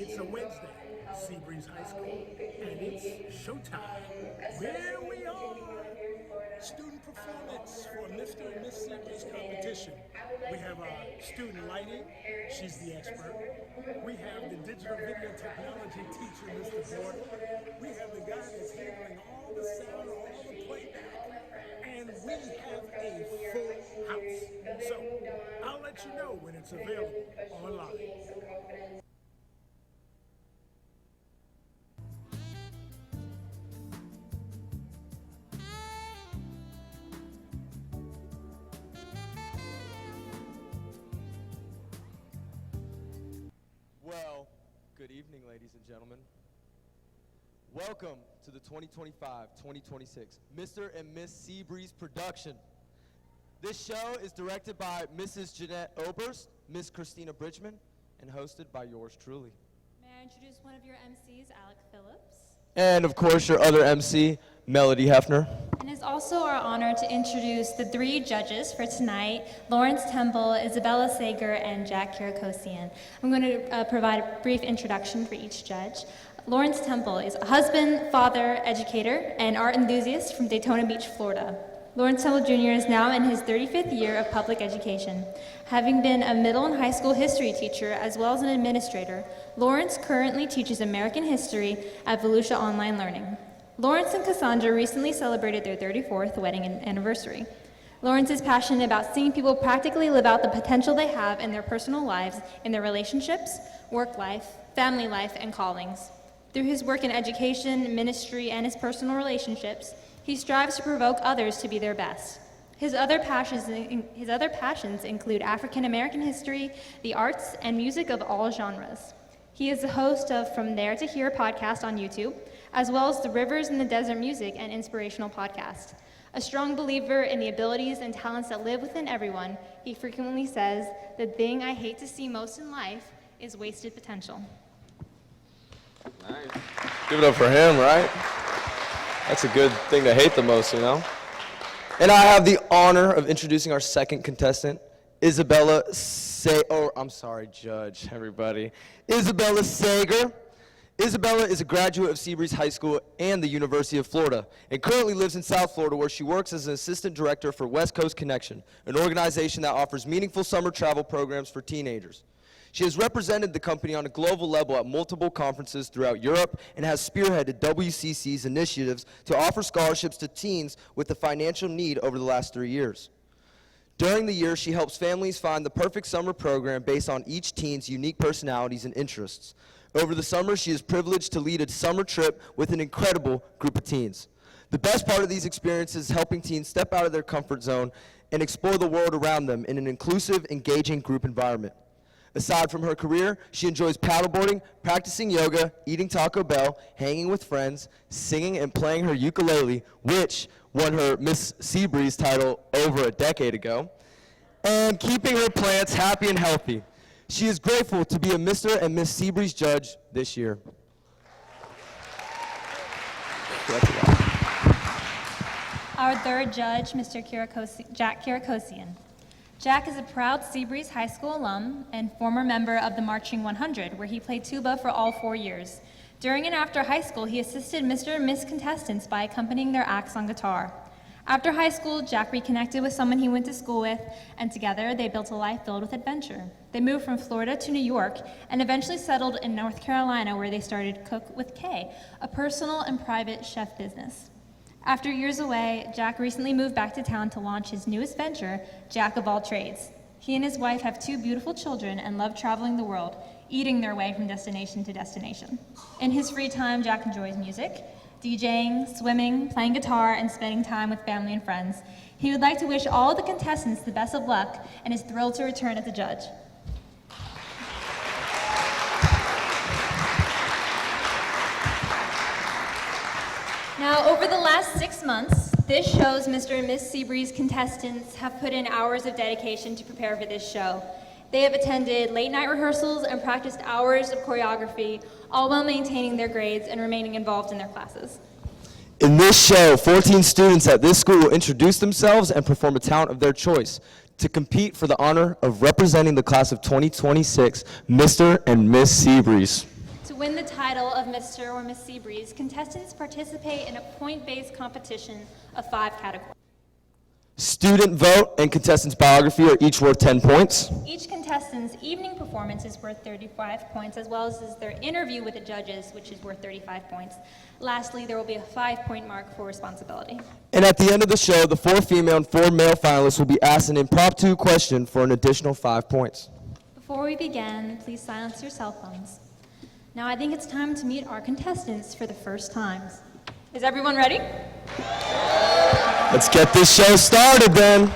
It's a Wednesday, Seabreeze High School, and it's showtime. Here we are. Student performance for Mr. and Miss Seabreeze competition. We have our student lighting, she's the expert. We have the digital video technology teacher, Mr. Border. We have the guy that's handling all the sound, all the playback, and we have a full house. So I'll let you know when it's available online. Well, good evening, ladies and gentlemen. Welcome to the 2025-2026 Mr. and Miss Seabreeze production. This show is directed by Mrs. Jeanette Oberst, Miss Christina Bridgman, and hosted by yours truly. May I introduce one of your MCs, Alec Phillips? And of course, your other MC, Melody Hefner. And it's also our honor to introduce the three judges for tonight, Lawrence Temple, Isabella Sager, and Jack Kirakosian. I'm going to provide a brief introduction for each judge. Lawrence Temple is a husband, father, educator, and art enthusiast from Daytona Beach, Florida. Lawrence Temple Jr. is now in his 35th year of public education. Having been a middle and high school history teacher as well as an administrator, Lawrence currently teaches American history at Volusia Online Learning. Lawrence and Cassandra recently celebrated their 34th wedding anniversary. Lawrence is passionate about seeing people practically live out the potential they have in their personal lives, in their relationships, work life, family life, and callings. Through his work in education, ministry, and his personal relationships, he strives to provoke others to be their best. His other passions include African American history, the arts, and music of all genres. He is the host of From There to Here podcast on YouTube, as well as the Rivers in the Desert Music and Inspirational podcast. A strong believer in the abilities and talents that live within everyone, he frequently says, "The thing I hate to see most in life is wasted potential." Nice. Give it up for him, right? That's a good thing to hate the most, you know? And I have the honor of introducing our second contestant, Isabella Judge, everybody. Isabella Sager. Isabella is a graduate of Seabreeze High School and the University of Florida, and currently lives in South Florida, where she works as an assistant director for West Coast Connection, an organization that offers meaningful summer travel programs for teenagers. She has represented the company on a global level at multiple conferences throughout Europe and has spearheaded WCC's initiatives to offer scholarships to teens with a financial need over the last 3 years. During the year, she helps families find the perfect summer program based on each teen's unique personalities and interests. Over the summer, she is privileged to lead a summer trip with an incredible group of teens. The best part of these experiences is helping teens step out of their comfort zone and explore the world around them in an inclusive, engaging group environment. Aside from her career, she enjoys paddleboarding, practicing yoga, eating Taco Bell, hanging with friends, singing and playing her ukulele, which won her Miss Seabreeze title over a decade ago, and keeping her plants happy and healthy. She is grateful to be a Mr. and Miss Seabreeze judge this year. Our third judge, Mr. Jack Kirakosian. Jack is a proud Seabreeze High School alum and former member of the Marching 100, where he played tuba for all 4 years. During and after high school, he assisted Mr. and Miss contestants by accompanying their acts on guitar. After high school, Jack reconnected with someone he went to school with, and together they built a life filled with adventure. They moved from Florida to New York and eventually settled in North Carolina, where they started Cook with Kay, a personal and private chef business. After years away, Jack recently moved back to town to launch his newest venture, Jack of All Trades. He and his wife have 2 beautiful children and love traveling the world, eating their way from destination to destination. In his free time, Jack enjoys music, DJing, swimming, playing guitar, and spending time with family and friends. He would like to wish all of the contestants the best of luck and is thrilled to return as a judge. Now, over the last 6 months, this show's Mr. and Miss Seabreeze contestants have put in hours of dedication to prepare for this show. They have attended late-night rehearsals and practiced hours of choreography, all while maintaining their grades and remaining involved in their classes. In this show, 14 students at this school will introduce themselves and perform a talent of their choice to compete for the honor of representing the class of 2026 Mr. and Miss Seabreeze. To win the title of Mr. or Miss Seabreeze, contestants participate in a point-based competition of 5 categories. Student vote and contestant's biography are each worth 10 points. Each contestant's evening performance is worth 35 points, as well as their interview with the judges, which is worth 35 points. Lastly, there will be a 5-point mark for responsibility. And at the end of the show, the 4 female and 4 male finalists will be asked an impromptu question for an additional 5 points. Before we begin, please silence your cell phones. Now I think it's time to meet our contestants for the first time. Is everyone ready? Let's get this show started then.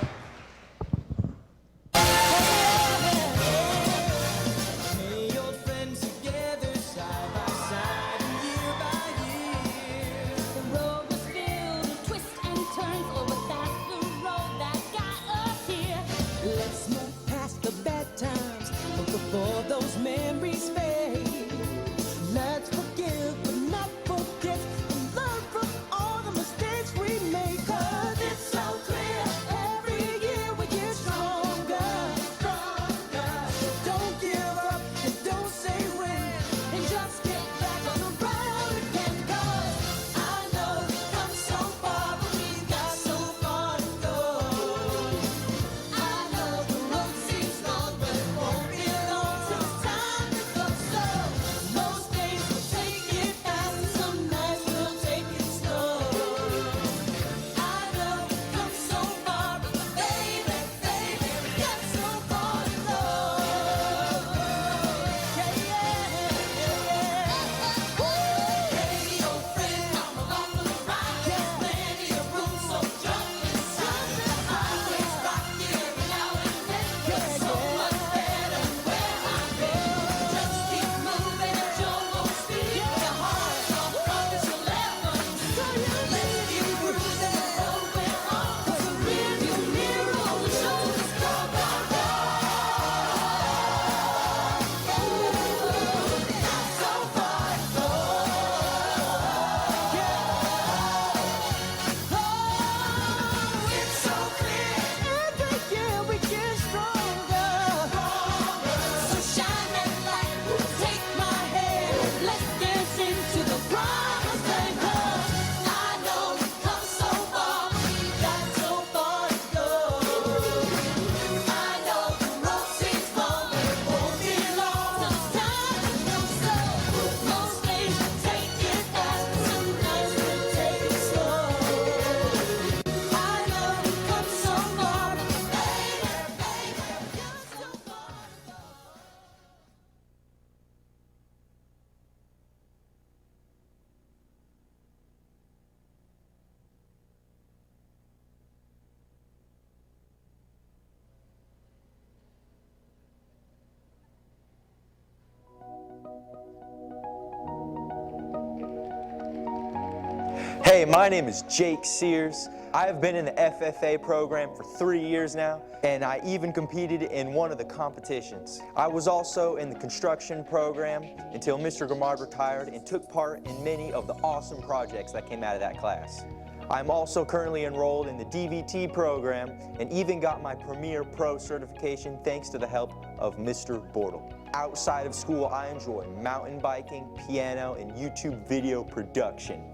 Hey, my name is Jake Sears. I have been in the FFA program for 3 years now, and I even competed in one of the competitions. I was also in the construction program until Mr. Gamard retired and took part in many of the awesome projects that came out of that class. I'm also currently enrolled in the DVT program and even got my Premier Pro certification thanks to the help of Mr. Bortle. Outside of school, I enjoy mountain biking, piano, and YouTube video production.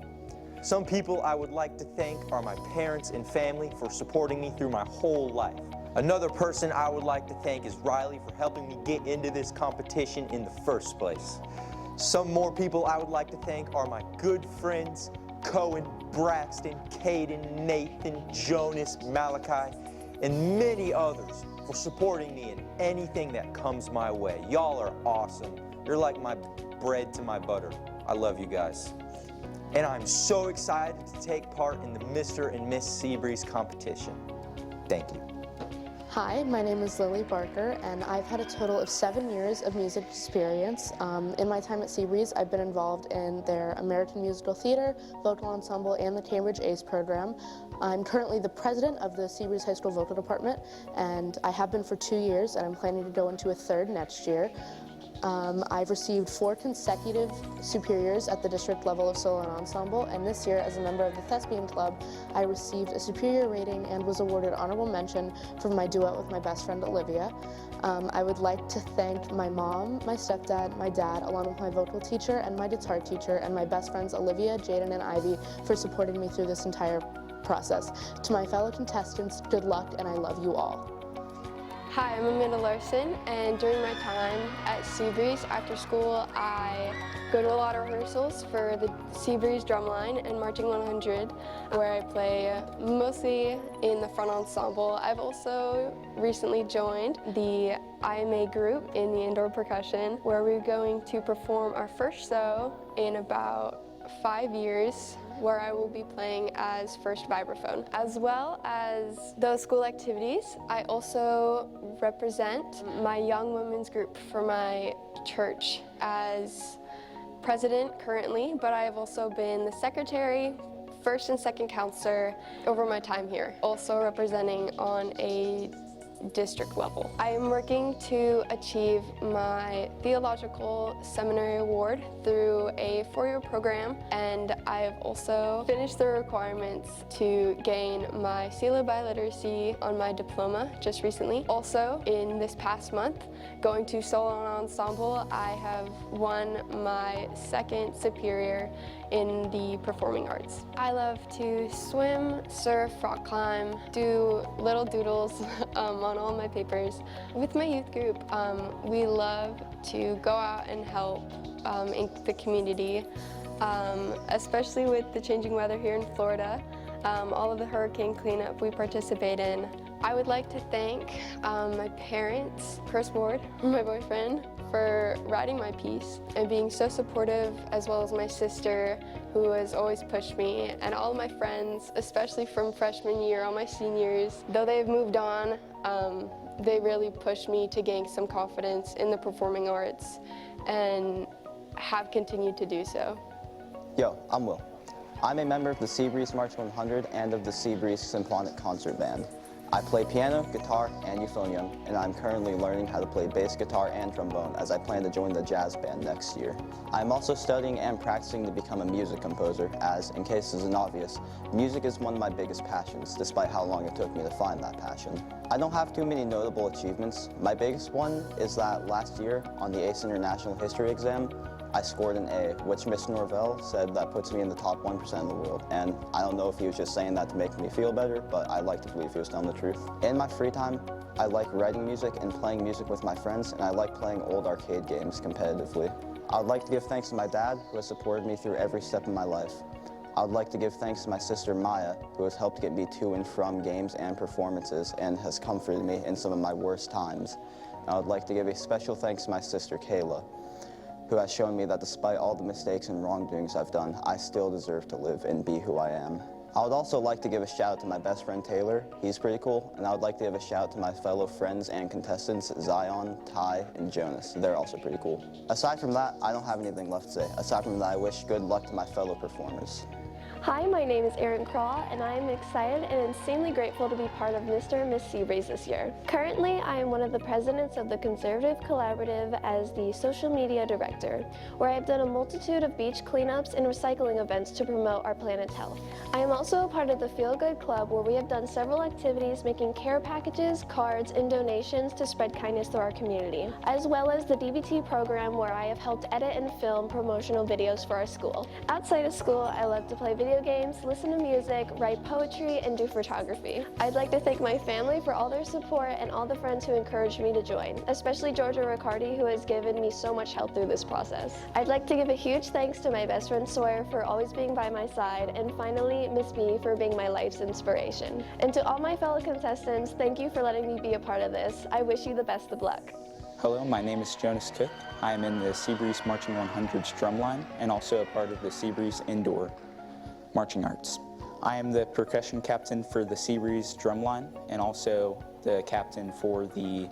Some people I would like to thank are my parents and family for supporting me through my whole life. Another person I would like to thank is Riley for helping me get into this competition in the first place. Some more people I would like to thank are my good friends, Cohen, Braxton, Caden, Nathan, Jonas, Malachi, and many others for supporting me in anything that comes my way. Y'all are awesome. You're like my bread to my butter. I love you guys. And I'm so excited to take part in the Mr. and Miss Seabreeze competition. Thank you. Hi, my name is Lily Barker, and I've had a total of 7 years of music experience. In my time at Seabreeze, I've been involved in their American Musical Theater, Vocal Ensemble, and the Cambridge ACE program. I'm currently the president of the Seabreeze High School Vocal Department, and I have been for 2 years, and I'm planning to go into a third next year. I've received 4 consecutive superiors at the district level of solo and ensemble, and this year, as a member of the Thespian Club, I received a superior rating and was awarded honorable mention for my duet with my best friend Olivia. I would like to thank my mom, my stepdad, my dad, along with my vocal teacher and my guitar teacher, and my best friends Olivia, Jaden, and Ivy for supporting me through this entire process. To my fellow contestants, good luck, and I love you all. Hi, I'm Amanda Larson, and during my time at Seabreeze after school, I go to a lot of rehearsals for the Seabreeze drumline and Marching 100, where I play mostly in the front ensemble. I've also recently joined the IMA group in the indoor percussion, where we're going to perform our first show in about 5 years, where I will be playing as first vibraphone. As well as those school activities, I also represent my young women's group for my church as president currently, but I have also been the secretary, first and second counselor over my time here, also representing on a district level. I am working to achieve my theological seminary award through a 4-year program, and I have also finished the requirements to gain my seal of biliteracy on my diploma just recently. Also, in this past month, going to solo and ensemble, I have won my 2nd superior in the performing arts. I love to swim, surf, rock climb, do little doodles on all my papers. With my youth group, we love to go out and help in the community, especially with the changing weather here in Florida. All of the hurricane cleanup we participate in. I would like to thank my parents, Chris Ward, my boyfriend, for writing my piece and being so supportive, as well as my sister, who has always pushed me, and all of my friends, especially from freshman year, all my seniors. Though they have moved on, they really pushed me to gain some confidence in the performing arts and have continued to do so. Yo, I'm Will. I'm a member of the Seabreeze March 100 and of the Seabreeze Symphonic Concert Band. I play piano, guitar, and euphonium, and I'm currently learning how to play bass guitar and trombone as I plan to join the jazz band next year. I'm also studying and practicing to become a music composer as, in case this isn't obvious, music is one of my biggest passions, despite how long it took me to find that passion. I don't have too many notable achievements. My biggest one is that last year, on the ACE International History exam, I scored an A, which Miss Norvell said that puts me in the top 1% of the world. And I don't know if he was just saying that to make me feel better, but I like to believe he was telling the truth. In my free time, I like writing music and playing music with my friends, and I like playing old arcade games competitively. I would like to give thanks to my dad, who has supported me through every step in my life. I would like to give thanks to my sister Maya, who has helped get me to and from games and performances and has comforted me in some of my worst times. I would like to give a special thanks to my sister Kayla, who has shown me that despite all the mistakes and wrongdoings I've done, I still deserve to live and be who I am. I would also like to give a shout out to my best friend Taylor. He's pretty cool. And I would like to give a shout out to my fellow friends and contestants, Zion, Ty, and Jonas. They're also pretty cool. Aside from that, I don't have anything left to say. Aside from that, I wish good luck to my fellow performers. Hi, my name is Erin Craw, and I am excited and insanely grateful to be part of Mr. and Miss Seabreeze this year. Currently, I am one of the presidents of the Conservative Collaborative as the social media director, where I have done a multitude of beach cleanups and recycling events to promote our planet's health. I am also a part of the Feel Good Club, where we have done several activities making care packages, cards, and donations to spread kindness through our community, as well as the DBT program, where I have helped edit and film promotional videos for our school. Outside of school, I love to play video games, listen to music, write poetry, and do photography. I'd like to thank my family for all their support and all the friends who encouraged me to join, especially Georgia Riccardi, who has given me so much help through this process. I'd like to give a huge thanks to my best friend Sawyer for always being by my side, and finally Miss B for being my life's inspiration. And to all my fellow contestants, thank you for letting me be a part of this. I wish you the best of luck. Hello, my name is Jonas Cook. I am in the Seabreeze Marching 100's drumline and also a part of the Seabreeze Indoor Marching Arts. I am the percussion captain for the Seabreeze drumline and also the captain for the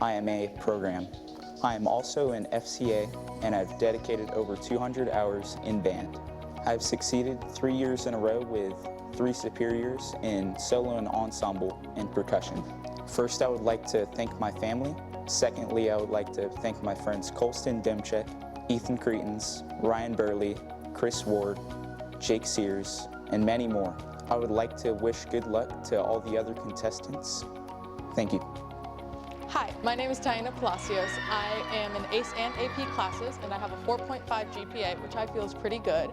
IMA program. I am also an FCA and I've dedicated over 200 hours in band. I've succeeded 3 years in a row with 3 superiors in solo and ensemble and percussion. First, I would like to thank my family Secondly, I would like to thank my friends Colston Demchek, Ethan Cretans, Ryan Burley, Chris Ward, Jake Sears, and many more. I would like to wish good luck to all the other contestants. Thank you. Hi, my name is Diana Palacios. I am in ACE and AP classes, and I have a 4.5 GPA, which I feel is pretty good.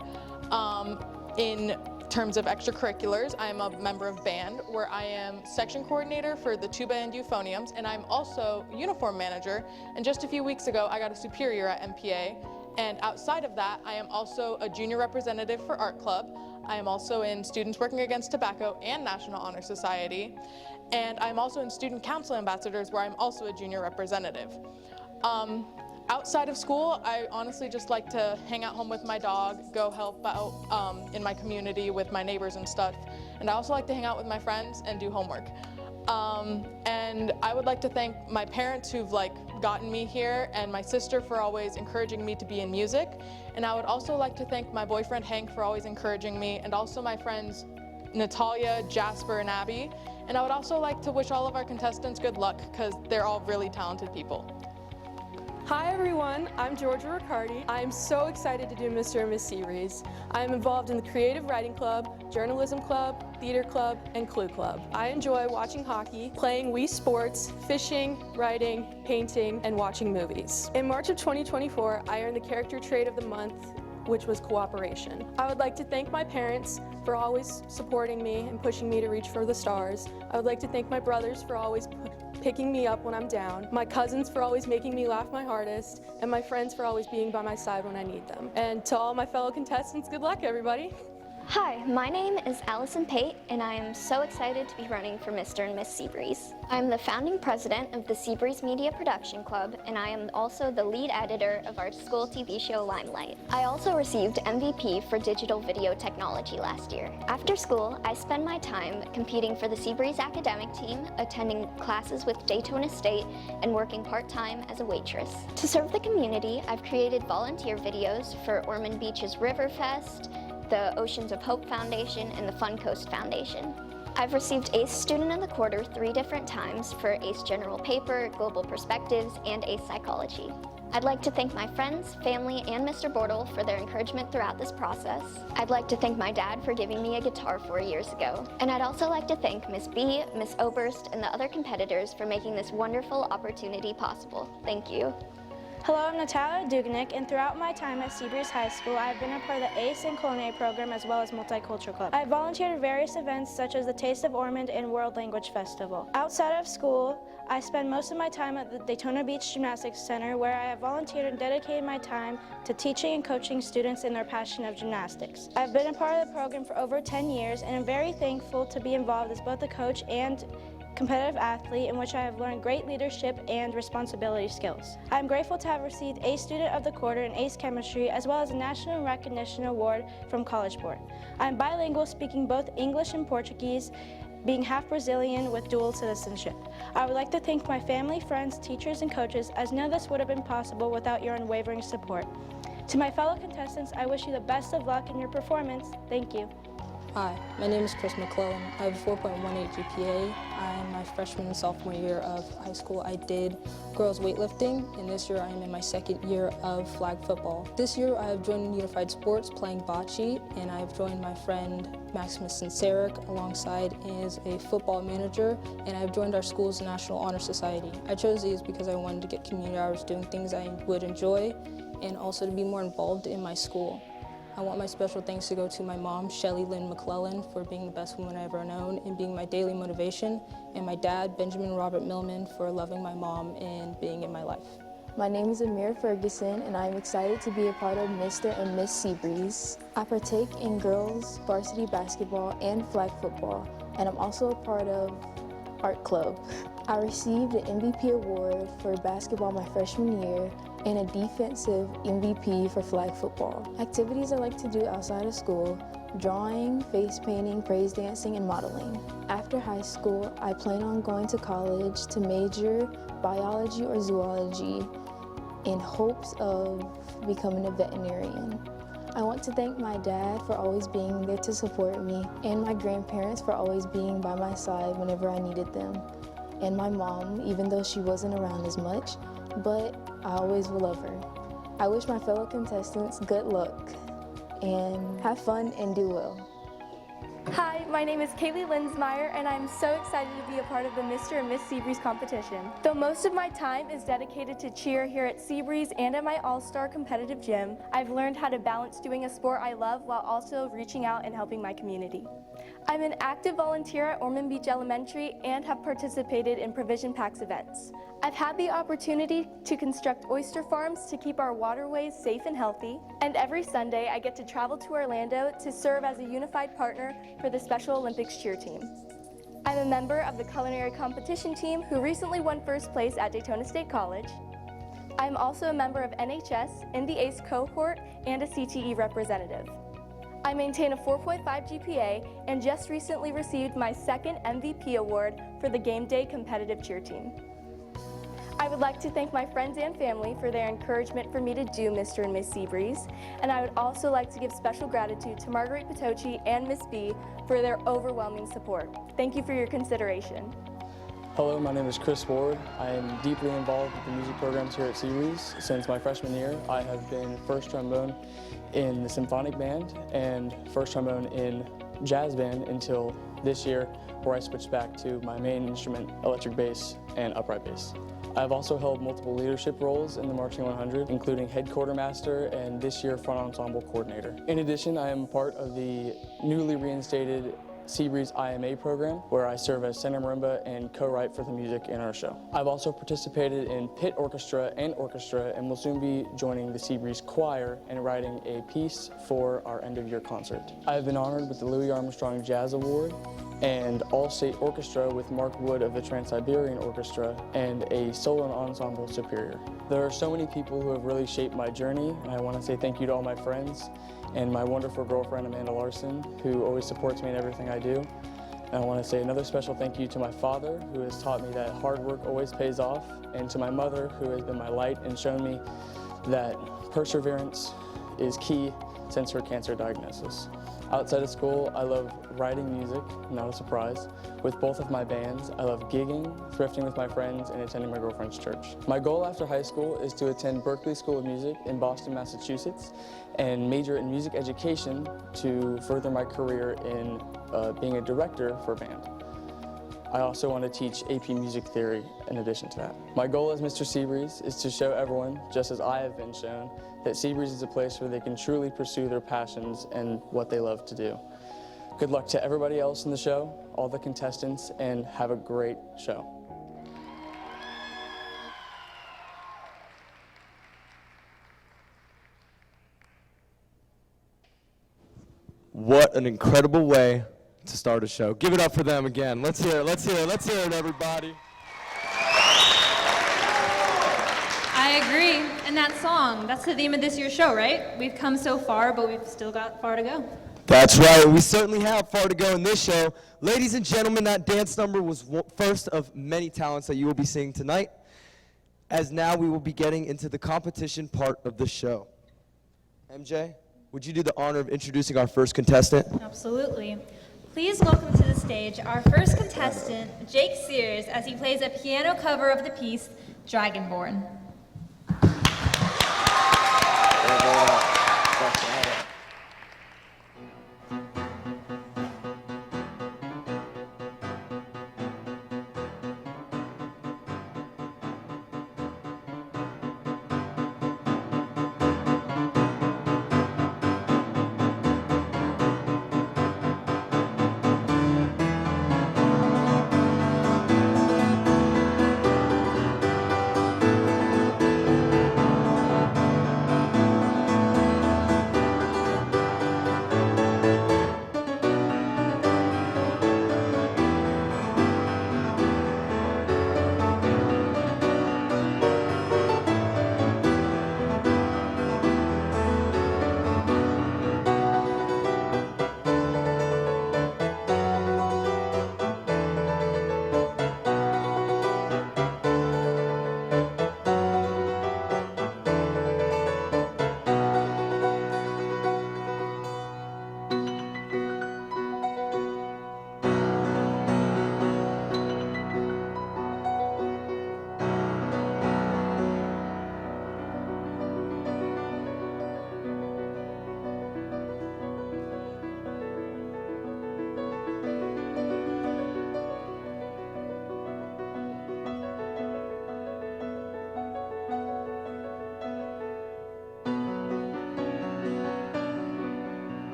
In terms of extracurriculars, I am a member of band, where I am section coordinator for the tuba and euphoniums, and I'm also uniform manager. And just a few weeks ago, I got a superior at MPA. And outside of that, I am also a junior representative for Art Club. I am also in Students Working Against Tobacco and National Honor Society. And I'm also in Student Council Ambassadors, where I'm also a junior representative. Outside of school, I honestly just like to hang out home with my dog, go help out in my community with my neighbors and stuff. And I also like to hang out with my friends and do homework. And I would like to thank my parents who've gotten me here, and my sister for always encouraging me to be in music. And I would also like to thank my boyfriend Hank for always encouraging me, and also my friends Natalia, Jasper, and Abby. And I would also like to wish all of our contestants good luck, because they're all really talented people. Hi everyone, I'm Georgia Riccardi. I'm so excited to do Mr. and Miss Seabreeze. I'm involved in the Creative Writing Club, Journalism Club, Theater Club, and Clue Club. I enjoy watching hockey, playing Wii Sports, fishing, writing, painting, and watching movies. In March of 2024, I earned the Character Trait of the Month, which was cooperation. I would like to thank my parents for always supporting me and pushing me to reach for the stars. I would like to thank my brothers for always picking me up when I'm down, my cousins for always making me laugh my hardest, and my friends for always being by my side when I need them. And to all my fellow contestants, good luck everybody. Hi, my name is Allison Pate, and I am so excited to be running for Mr. and Miss Seabreeze. I'm the founding president of the Seabreeze Media Production Club, and I am also the lead editor of our school TV show Limelight. I also received MVP for digital video technology last year. After school, I spend my time competing for the Seabreeze academic team, attending classes with Daytona State, and working part-time as a waitress. To serve the community, I've created volunteer videos for Ormond Beach's Riverfest, the Oceans of Hope Foundation, and the Fun Coast Foundation. I've received ACE Student of the Quarter 3 different times for ACE General Paper, Global Perspectives, and ACE Psychology. I'd like to thank my friends, family, and Mr. Bortle for their encouragement throughout this process. I'd like to thank my dad for giving me a guitar 4 years ago. And I'd also like to thank Miss B, Miss Oberst, and the other competitors for making this wonderful opportunity possible. Thank you. Hello, I'm Natalia Duganic, and throughout my time at Seabreeze High School, I've been a part of the ACE and Culinary program as well as Multicultural Club. I've volunteered at various events such as the Taste of Ormond and World Language Festival. Outside of school, I spend most of my time at the Daytona Beach Gymnastics Center, where I have volunteered and dedicated my time to teaching and coaching students in their passion of gymnastics. I've been a part of the program for over 10 years, and I'm very thankful to be involved as both a coach and competitive athlete, in which I have learned great leadership and responsibility skills. I'm grateful to have received ACE Student of the Quarter in ACE Chemistry, as well as a National Recognition Award from College Board. I'm bilingual, speaking both English and Portuguese, being half Brazilian with dual citizenship. I would like to thank my family, friends, teachers, and coaches, as none of this would have been possible without your unwavering support. To my fellow contestants, I wish you the best of luck in your performance. Thank you. Hi, my name is Chris McClellan. I have a 4.18 GPA. I'm my freshman and sophomore year of high school. I did girls weightlifting, and this year I am in my second year of flag football. This year I have joined Unified Sports playing bocce, and I have joined my friend Maximus Sinceric alongside as a football manager, and I have joined our school's National Honor Society. I chose these because I wanted to get community hours doing things I would enjoy, and also to be more involved in my school. I want my special thanks to go to my mom, Shelly Lynn McClellan, for being the best woman I've ever known and being my daily motivation, and my dad, Benjamin Robert Millman, for loving my mom and being in my life. My name is Amir Ferguson, and I'm excited to be a part of Mr. and Miss Seabreeze. I partake in girls varsity basketball and flag football, and I'm also a part of Art Club. I received the MVP award for basketball my freshman year and a defensive MVP for flag football. Activities I like to do outside of school: drawing, face painting, praise dancing, and modeling. After high school, I plan on going to college to major biology or zoology in hopes of becoming a veterinarian. I want to thank my dad for always being there to support me, and my grandparents for always being by my side whenever I needed them. and my mom, even though she wasn't around as much, but I always will love her. I wish my fellow contestants good luck and have fun and do well. Hi, my name is Kaylee Linsmeyer, and I'm so excited to be a part of the Mr. and Miss Seabreeze competition. Though most of my time is dedicated to cheer here at Seabreeze and at my all-star competitive gym, I've learned how to balance doing a sport I love while also reaching out and helping my community. I'm an active volunteer at Ormond Beach Elementary and have participated in Provision Packs events. I've had the opportunity to construct oyster farms to keep our waterways safe and healthy, and every Sunday I get to travel to Orlando to serve as a unified partner for the Special Olympics cheer team. I'm a member of the culinary competition team who recently won first place at Daytona State College. I'm also a member of NHS in the ACE cohort and a CTE representative. I maintain a 4.5 GPA and just recently received my second MVP award for the game day competitive cheer team. I would like to thank my friends and family for their encouragement for me to do Mr. and Miss Seabreeze, and I would also like to give special gratitude to Marguerite Patochi and Miss B for their overwhelming support. Thank you for your consideration. Hello, my name is Chris Ward. I am deeply involved with the music programs here at Seabreeze. Since my freshman year, I have been first trombone in the symphonic band and first trombone in jazz band until this year, where I switched back to my main instrument, electric bass and upright bass. I've also held multiple leadership roles in the Marching 100, including head quartermaster and this year front ensemble coordinator. In addition, I am part of the newly reinstated Seabreeze IMA program, where I serve as center marimba and co-write for the music in our show. I've also participated in pit orchestra and will soon be joining the Seabreeze choir and writing a piece for our end-of-year concert. I have been honored with the Louis Armstrong Jazz Award and All-State Orchestra with Mark Wood of the Trans-Siberian Orchestra and a solo and ensemble superior. There are so many people who have really shaped my journey, and I want to say thank you to all my friends and my wonderful girlfriend, Amanda Larson, who always supports me in everything I do. And I want to say another special thank you to my father, who has taught me that hard work always pays off, and to my mother, who has been my light and shown me that perseverance is key since her cancer diagnosis. Outside of school, I love writing music, not a surprise, with both of my bands. I love gigging, thrifting with my friends, and attending my girlfriend's church. My goal after high school is to attend Berklee School of Music in Boston, Massachusetts, and major in music education to further my career in being a director for a band. I also want to teach AP Music Theory in addition to that. My goal as Mr. Seabreeze is to show everyone, just as I have been shown, that Seabreeze is a place where they can truly pursue their passions and what they love to do. Good luck to everybody else in the show, all the contestants, and have a great show. What an incredible way to start a show. Give it up for them again. Let's hear it, let's hear it, let's hear it, everybody. I agree. And that song, that's the theme of this year's show, right? We've come so far, but we've still got far to go. That's right. We certainly have far to go in this show. Ladies and gentlemen, that dance number was first of many talents that you will be seeing tonight, as now we will be getting into the competition part of the show. MJ, would you do the honor of introducing our first contestant? Absolutely. Please welcome to the stage our first contestant, Jake Sears, as he plays a piano cover of the piece, Dragonborn.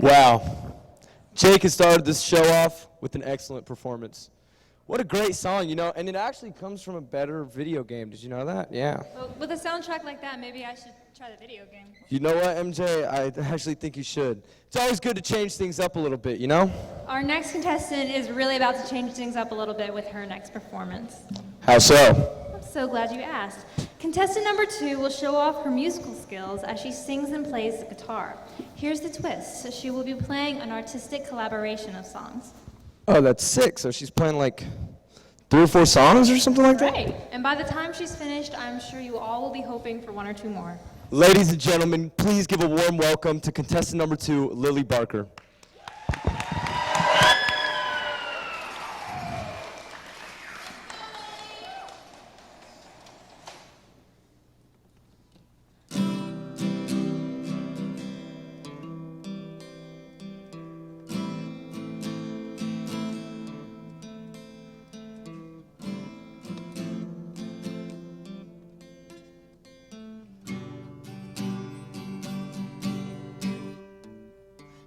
Wow. Jake has started this show off with an excellent performance. What a great song, you know, and it actually comes from a better video game. Did you know that? Yeah. Well, with a soundtrack like that, maybe I should try the video game. You know what, MJ? I actually think you should. It's always good to change things up a little bit, you know? Our next contestant is really about to change things up a little bit with her next performance. How so? I'm so glad you asked. Contestant number 2 will show off her musical skills as she sings and plays the guitar. Here's the twist. She will be playing an artistic collaboration of songs. Oh, that's sick. So she's playing like 3 or 4 songs or something like that? Right. And by the time she's finished, I'm sure you all will be hoping for 1 or 2 more. Ladies and gentlemen, please give a warm welcome to contestant number 2, Lily Barker.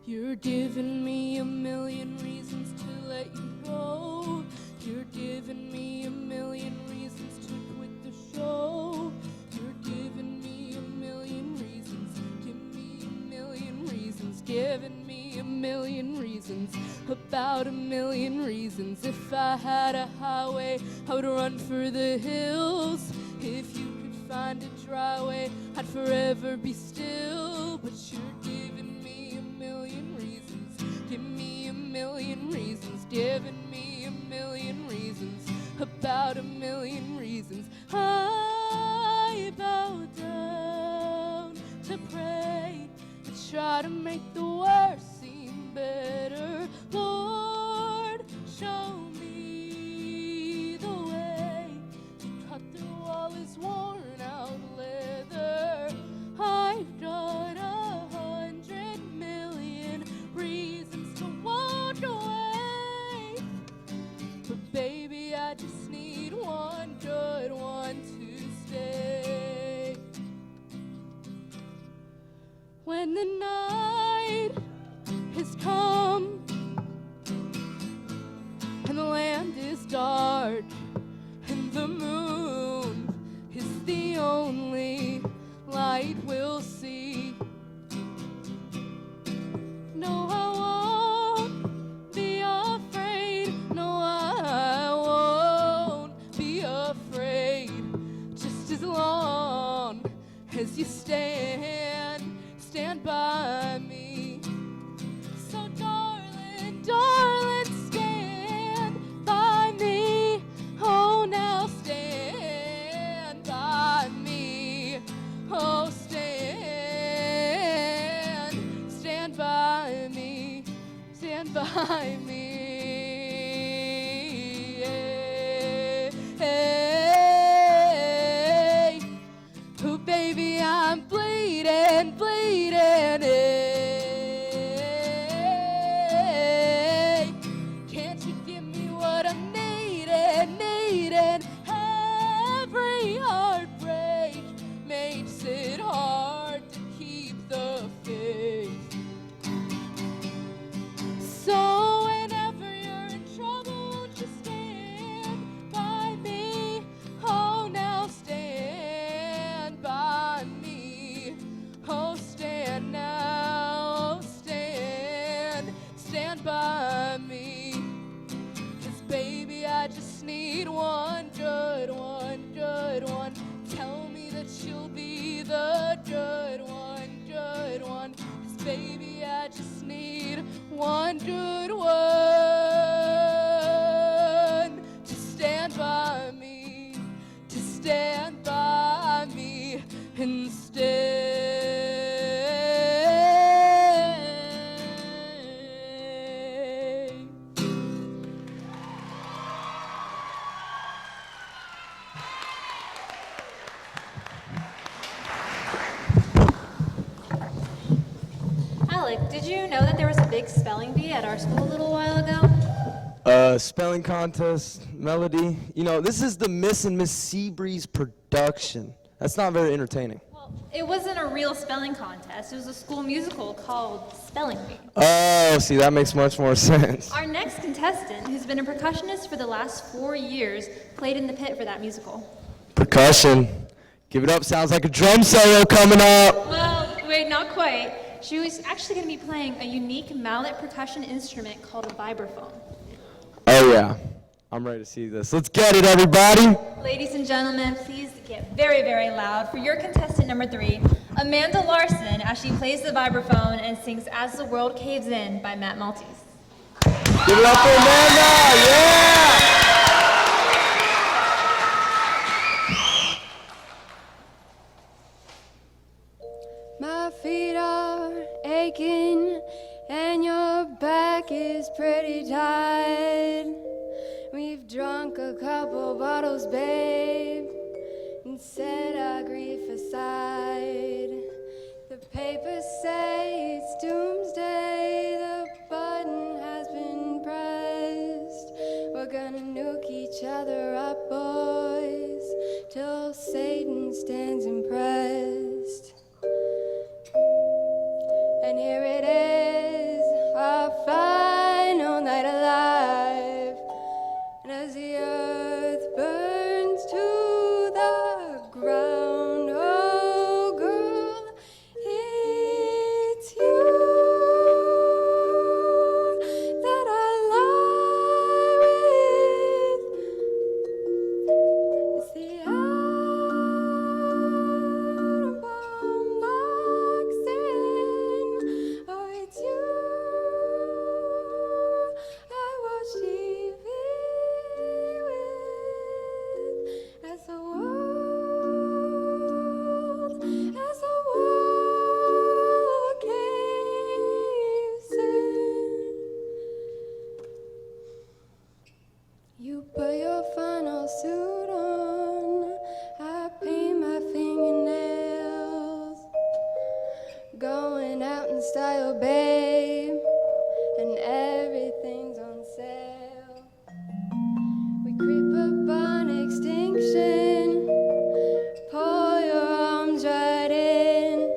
You're giving me a million reasons to let you go. You're giving me a million reasons to quit the show. You're giving me a million reasons. Give me a million reasons. Giving me a million reasons. About a million reasons. If I had a highway, I would run for the hills. If you could find a dry way, I'd forever be still. But you're giving me a million reasons. Give me a million reasons. Giving me a million reasons. About a million reasons. I bow down to pray, to try to make the worst seem better. Lord, show me the way to cut through all this worn out leather. I've got 100 million reasons to walk away, but baby, I just need one good one to stay. When the night has come and the land is dark and the moon is the only light we'll see. No, I won't be afraid. No, I won't be afraid. Just as long as you stand by me. So darling, darling, stand by me. Oh, now stand by me. Oh, stand by me. Stand by me. Hey, oh, baby, I'm bleeding, bleeding. Hey, can't you give me what I'm needing, needing? Every heartbreak makes it hard to keep the faith. So whenever you're in trouble, won't you stand by me? Oh, now stand by me. Oh, stand now, stand by me. 'Cause baby, I just need one good one, good one. Tell me that you'll be the good one, good one. 'Cause baby, I just need one good one to stand by me, to stand by me instead. Alec, did you know that there was a big spelling bee at our school a little while ago? Spelling contest, melody. You know, this is the Miss and Miss Seabreeze production. That's not very entertaining. Well, It wasn't a real spelling contest. It was a school musical called Spelling Bee. Oh, see, that makes much more sense. Our next contestant, who's been a percussionist for the last 4 years, played in the pit for that musical. Percussion. Give it up, sounds like a drum solo coming up. Well, wait, not quite. She was actually going to be playing a unique mallet percussion instrument called a vibraphone. Oh yeah, I'm ready to see this. Let's get it, everybody. Ladies and gentlemen, please get very, very loud for your contestant number 3, Amanda Larson, as she plays the vibraphone and sings As the World Caves In by Matt Maltese. Give it up for Amanda, yeah! My feet are aching and your back is pretty tight. We've drunk a couple bottles, babe, and set our grief aside. The papers say it's doomsday, the button has been pressed. We're gonna nuke each other up, boys, till Satan stands impressed. And here it is, our final night alive. And as the earth burns to the ground, oh girl, it's you that I lie with. It's the atom bomb locks in. Oh, it's you I watch TV with. As the world caves in. You put your final suit on, I paint my fingernails, going out in style, babe, and everything's on sale. We creep up on extinction, pull your arms right in.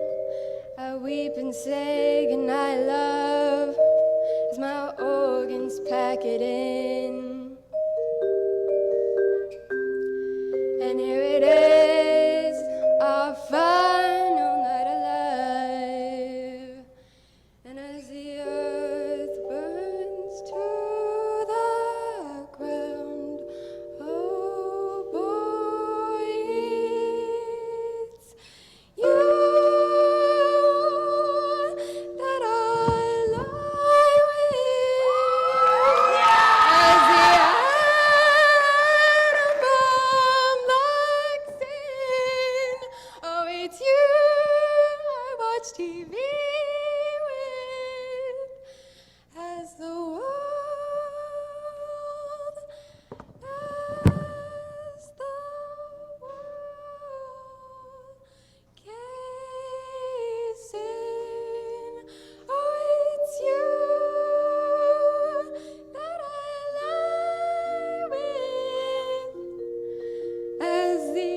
I weep and say goodnight, love, as my organs pack it in. And here it is, our final night alive. And as the earth burns to the ground, oh boy, it's you that I lie with. As the atom bomb locks in, oh, it's you I watch TV with. As the world caves in. Oh, it's you that I lie with. As the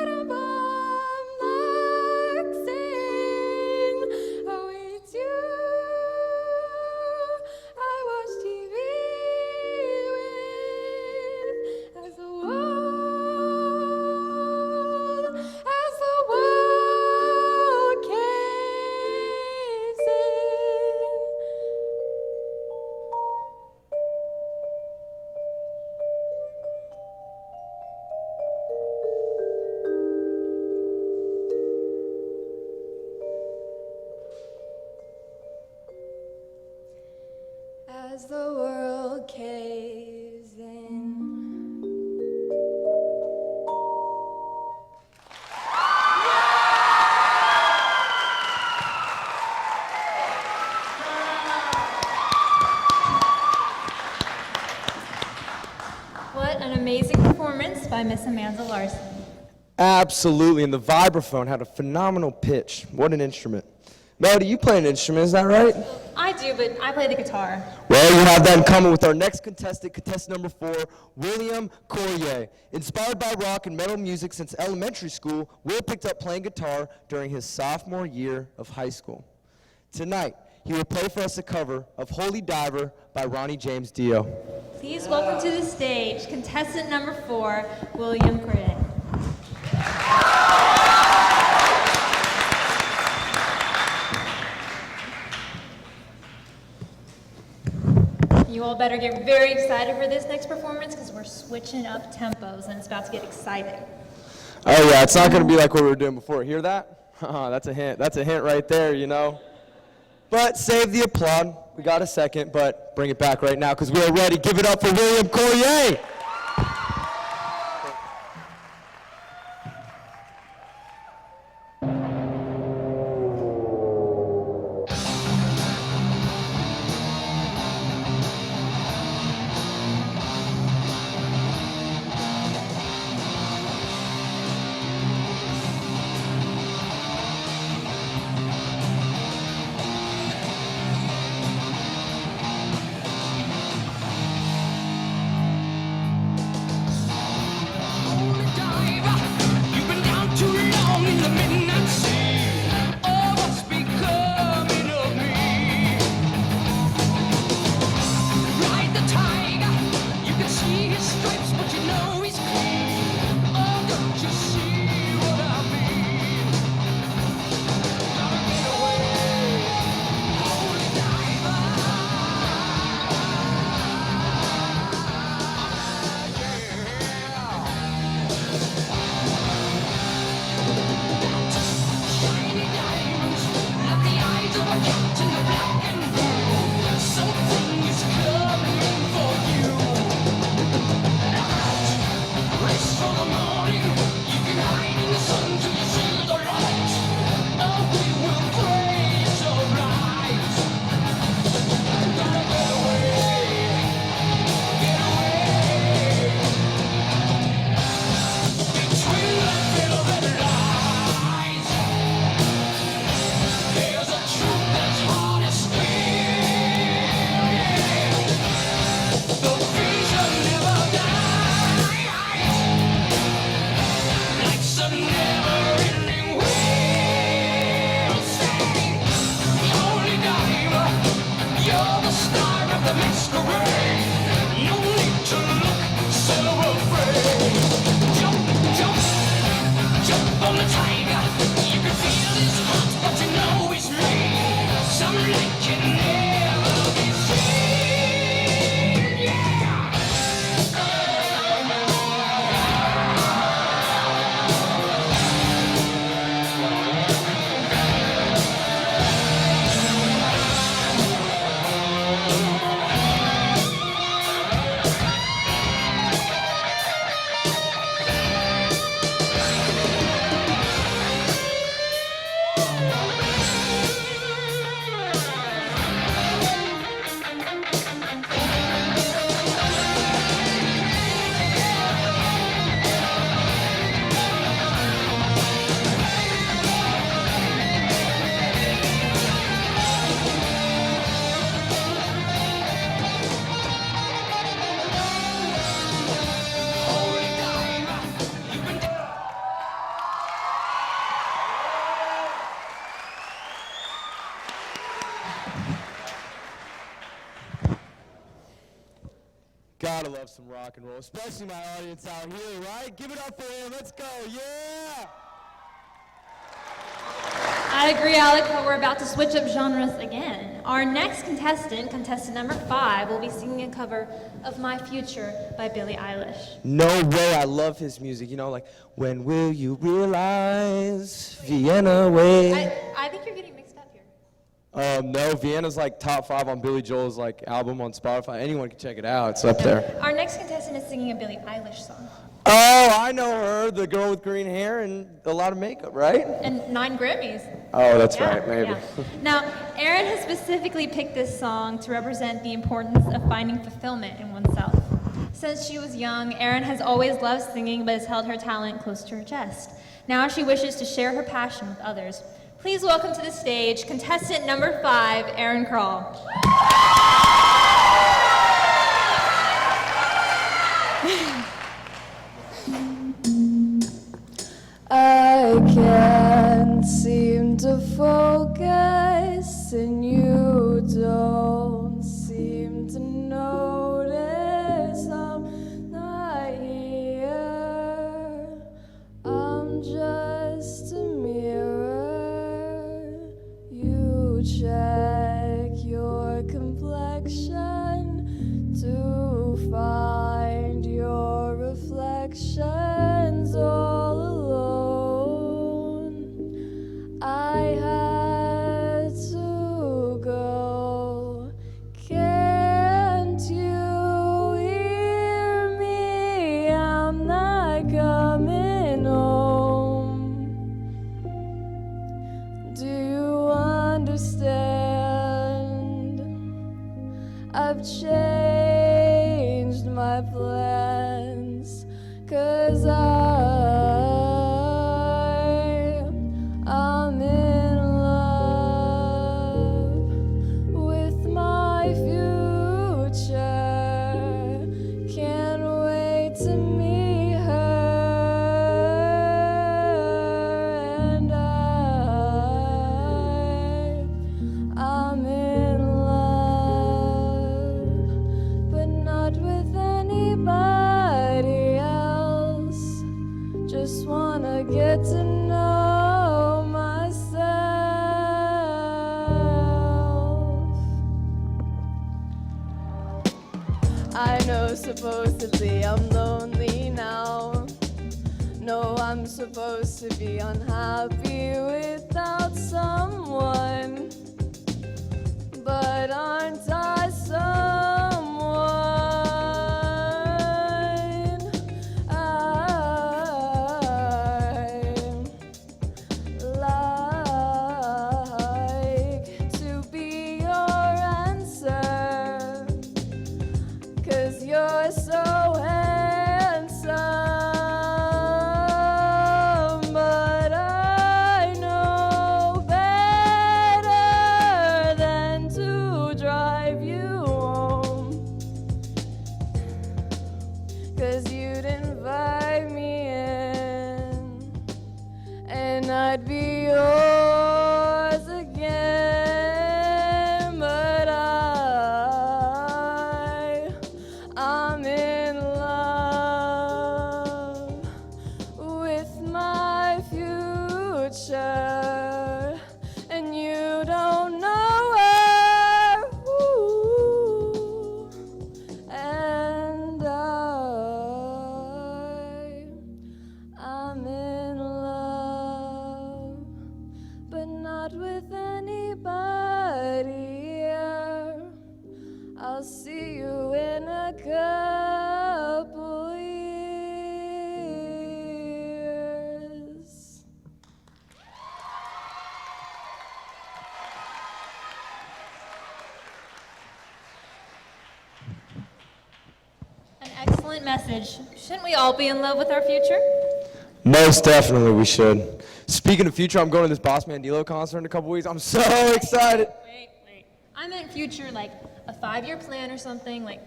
atom bomb locks in. Oh, it's you I watch TV with. As the world caves in. As the world caves in. What an amazing performance by Miss Amanda Larson. Absolutely, and the vibraphone had a phenomenal pitch. What an instrument. Melody, you play an instrument, is that right? I do, but I play the guitar. Well, you have that in common with our next contestant, contestant number 4, William Courier. Inspired by rock and metal music since elementary school, Will picked up playing guitar during his sophomore year of high school. Tonight, he will play for us a cover of Holy Diver by Ronnie James Dio. Please welcome to the stage contestant number 4, William Courier. You all better get very excited for this next performance because we're switching up tempos and it's about to get exciting. Oh yeah, it's not going to be like what we were doing before. Hear that? That's a hint. That's a hint right there, you know. But save the applaud. We got a second, but bring it back right now because we are ready. Give it up for William Courier. Gotta love some rock and roll, especially my audience out here, right? Give it up for him. Let's go. Yeah! I agree, Alec, but we're about to switch up genres again. Our next contestant, contestant number 5, will be singing a cover of My Future by Billie Eilish. No way, I love his music. You know, like, when will you realize Vienna way? I think you're getting mixed up here. No, Vienna's like top 5 on Billy Joel's like album on Spotify. Anyone can check it out. It's up there. Our next contestant is singing a Billie Eilish song. Oh, I know her, the girl with green hair and a lot of makeup, right? And 9 Grammys. Oh, that's right, maybe. Yeah. Now, Erin has specifically picked this song to represent the importance of finding fulfillment in oneself. Since she was young, Erin has always loved singing but has held her talent close to her chest. Now she wishes to share her passion with others. Please welcome to the stage contestant number 5, Aaron Kroll. I can't seem to focus, and you don't seem to notice I'm not here. I'm just a mirror. You check your complexion to find your reflections all alone. I had to go. Can't you hear me? I'm not coming home. Do you understand? I've changed my plans, 'cause I'm in love with my future. Can't wait to meet her, and I'm in love, but not with anybody else. Just wanna get to know myself. I know supposedly I'm lonely now. No, I'm supposed to be unhappy without someone. But aren't I someone? I'd like to be your answer, 'cause you're so handsome. But I know better than to drive you home, 'cause you'd invite me in, and I'd be yours again. But I'm in love with my future, and you don't know her. Ooh. And I'm in love, but not with anybody here. I'll see you in a couple years. An excellent message. Shouldn't we all be in love with our future? Most definitely we should. Speaking of future, I'm going to this Boss Mandilo concert in a couple weeks. I'm so excited. Wait. I meant future, like a 5-year plan or something, like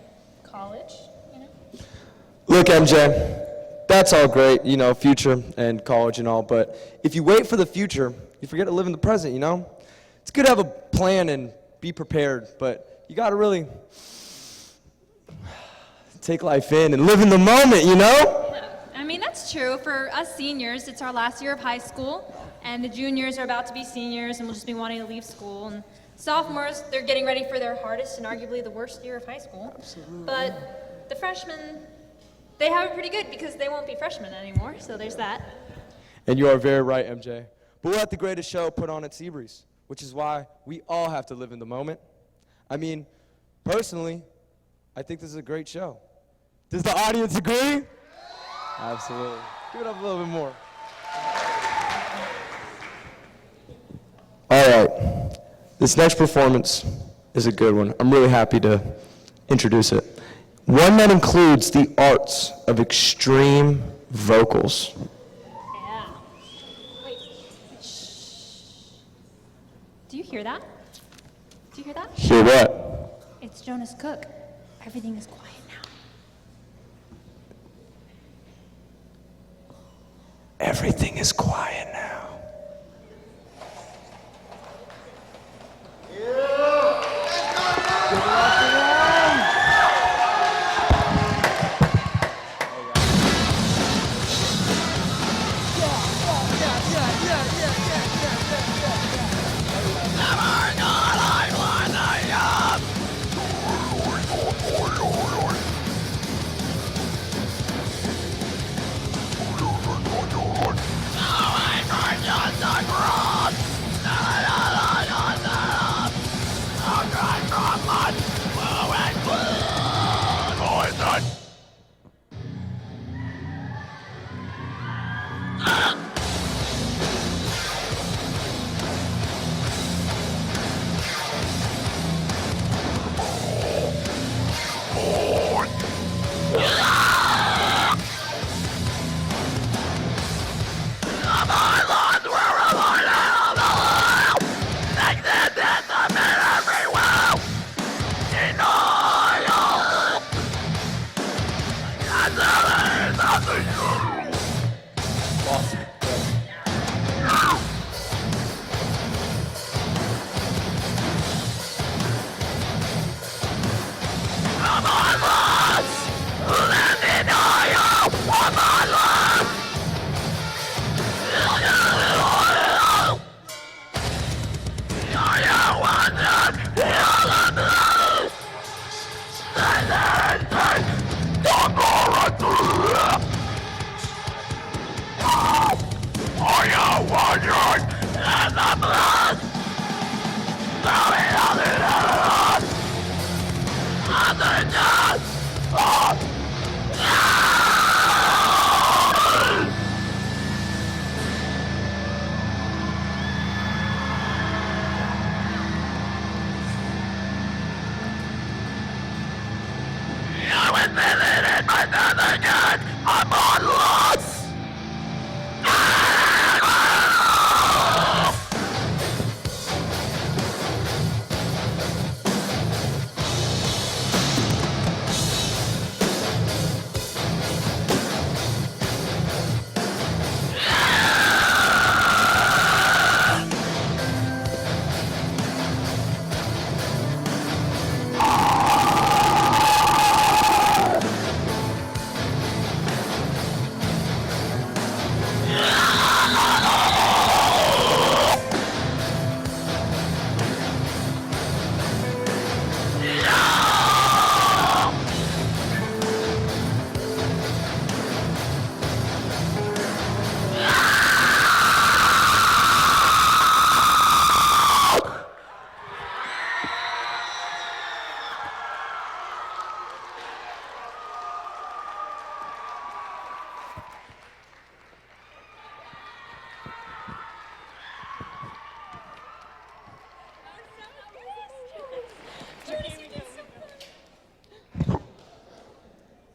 college, you know? Look, MJ, that's all great, you know, future and college and all, but if you wait for the future, you forget to live in the present, you know? It's good to have a plan and be prepared, but you gotta really take life in and live in the moment, you know? Yeah. I mean, that's true. For us seniors, it's our last year of high school, and the juniors are about to be seniors and will just be wanting to leave school. And sophomores, they're getting ready for their hardest and arguably the worst year of high school. Absolutely. But the freshmen, they have it pretty good because they won't be freshmen anymore, so there's that. And you are very right, MJ. But we're at the greatest show put on at Seabreeze, which is why we all have to live in the moment. I mean, personally, I think this is a great show. Does the audience agree? Absolutely. Give it up a little bit more. All right. This next performance is a good one. I'm really happy to introduce it. One that includes the arts of extreme vocals. Yeah. Wait. Shh. hear that? Do you hear that? Hear what? It's Jonas Cook. Everything is quiet now. Everything is quiet now.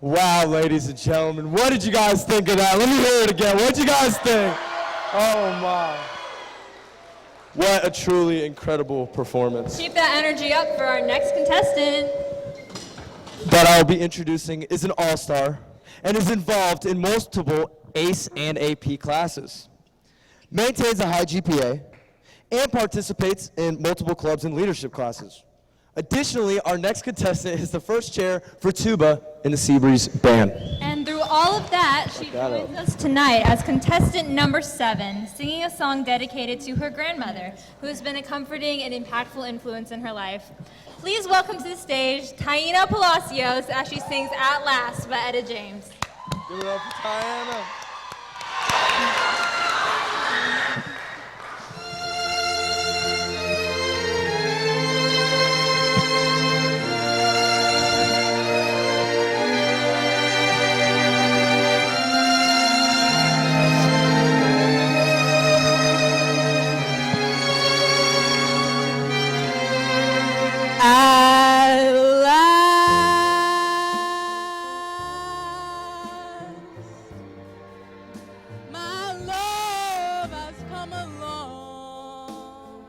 Wow, ladies and gentlemen, what did you guys think of that? Let me hear it again. What did you guys think? Oh my. What a truly incredible performance. Keep that energy up for our next contestant. That I'll be introducing is an all-star and is involved in multiple ACE and AP classes, maintains a high GPA, and participates in multiple clubs and leadership classes. Additionally, our next contestant is the first chair for tuba in the Seabreeze band. And through all of that, she joins us tonight as contestant number 7, singing a song dedicated to her grandmother, who has been a comforting and impactful influence in her life. Please welcome to the stage Taina Palacios as she sings At Last by Etta James. Give it up for Tiana. At last, my love has come along.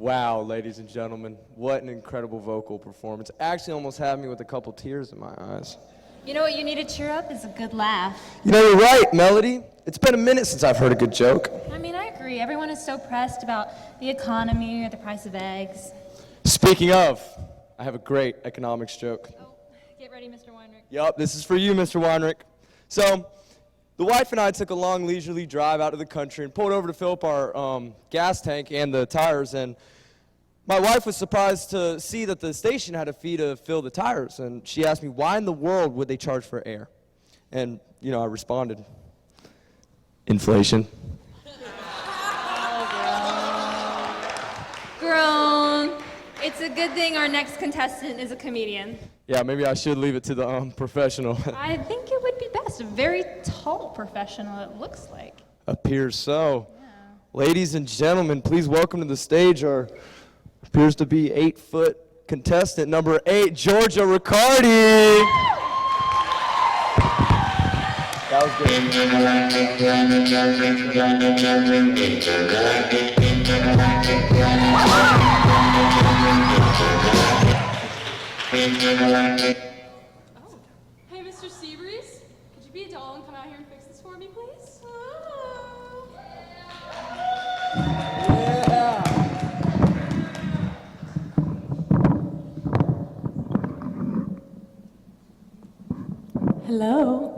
Wow, ladies and gentlemen, what an incredible vocal performance. Actually almost had me with a couple tears in my eyes. You know what you need to cheer up is a good laugh. You know, you're right, Melody. It's been a minute since I've heard a good joke. I mean, I agree. Everyone is so pressed about the economy or the price of eggs. Speaking of, I have a great economics joke. Oh, get ready, Mr. Weinrich. Yup, this is for you, Mr. Weinrich. So, the wife and I took a long leisurely drive out of the country and pulled over to fill up our gas tank and the tires, and my wife was surprised to see that the station had a fee to fill the tires, and she asked me, why in the world would they charge for air? And, you know, I responded, inflation. Grown. It's a good thing our next contestant is a comedian. Yeah, maybe I should leave it to the professional. I think it would be best. A very tall professional, it looks like. Appears so. Yeah. Ladies and gentlemen, please welcome to the stage our appears to be 8-foot contestant number 8, Georgia Riccardi. That was good. Oh. Hey, Mr. Seabreeze, could you be a doll and come out here and fix this for me, please? Oh. Yeah. Hello.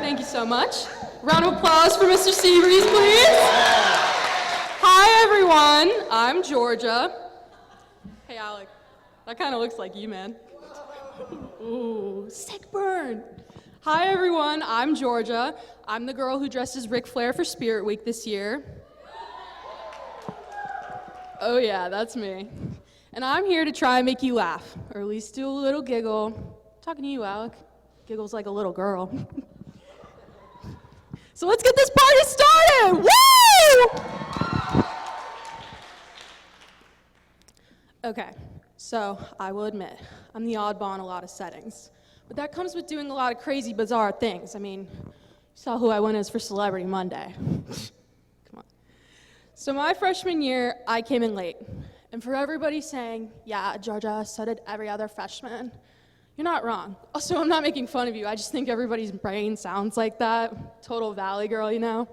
Thank you so much. Round of applause for Mr. Seabreeze, please. Hi, everyone. I'm Georgia. Hey, Alec. That kind of looks like you, man. Ooh, sick burn. Hi, everyone. I'm Georgia. I'm the girl who dressed as Ric Flair for Spirit Week this year. Oh, yeah, that's me. And I'm here to try and make you laugh, or at least do a little giggle. Talking to you, Alec. Giggles like a little girl. So let's get this party started! Woo! Okay, so I will admit, I'm the oddball in a lot of settings. But that comes with doing a lot of crazy, bizarre things. I mean, you saw who I went as for Celebrity Monday. Come on. So my freshman year, I came in late. And for everybody saying, yeah, Georgia, so did every other freshman, you're not wrong. Also, I'm not making fun of you. I just think everybody's brain sounds like that. Total Valley girl, you know?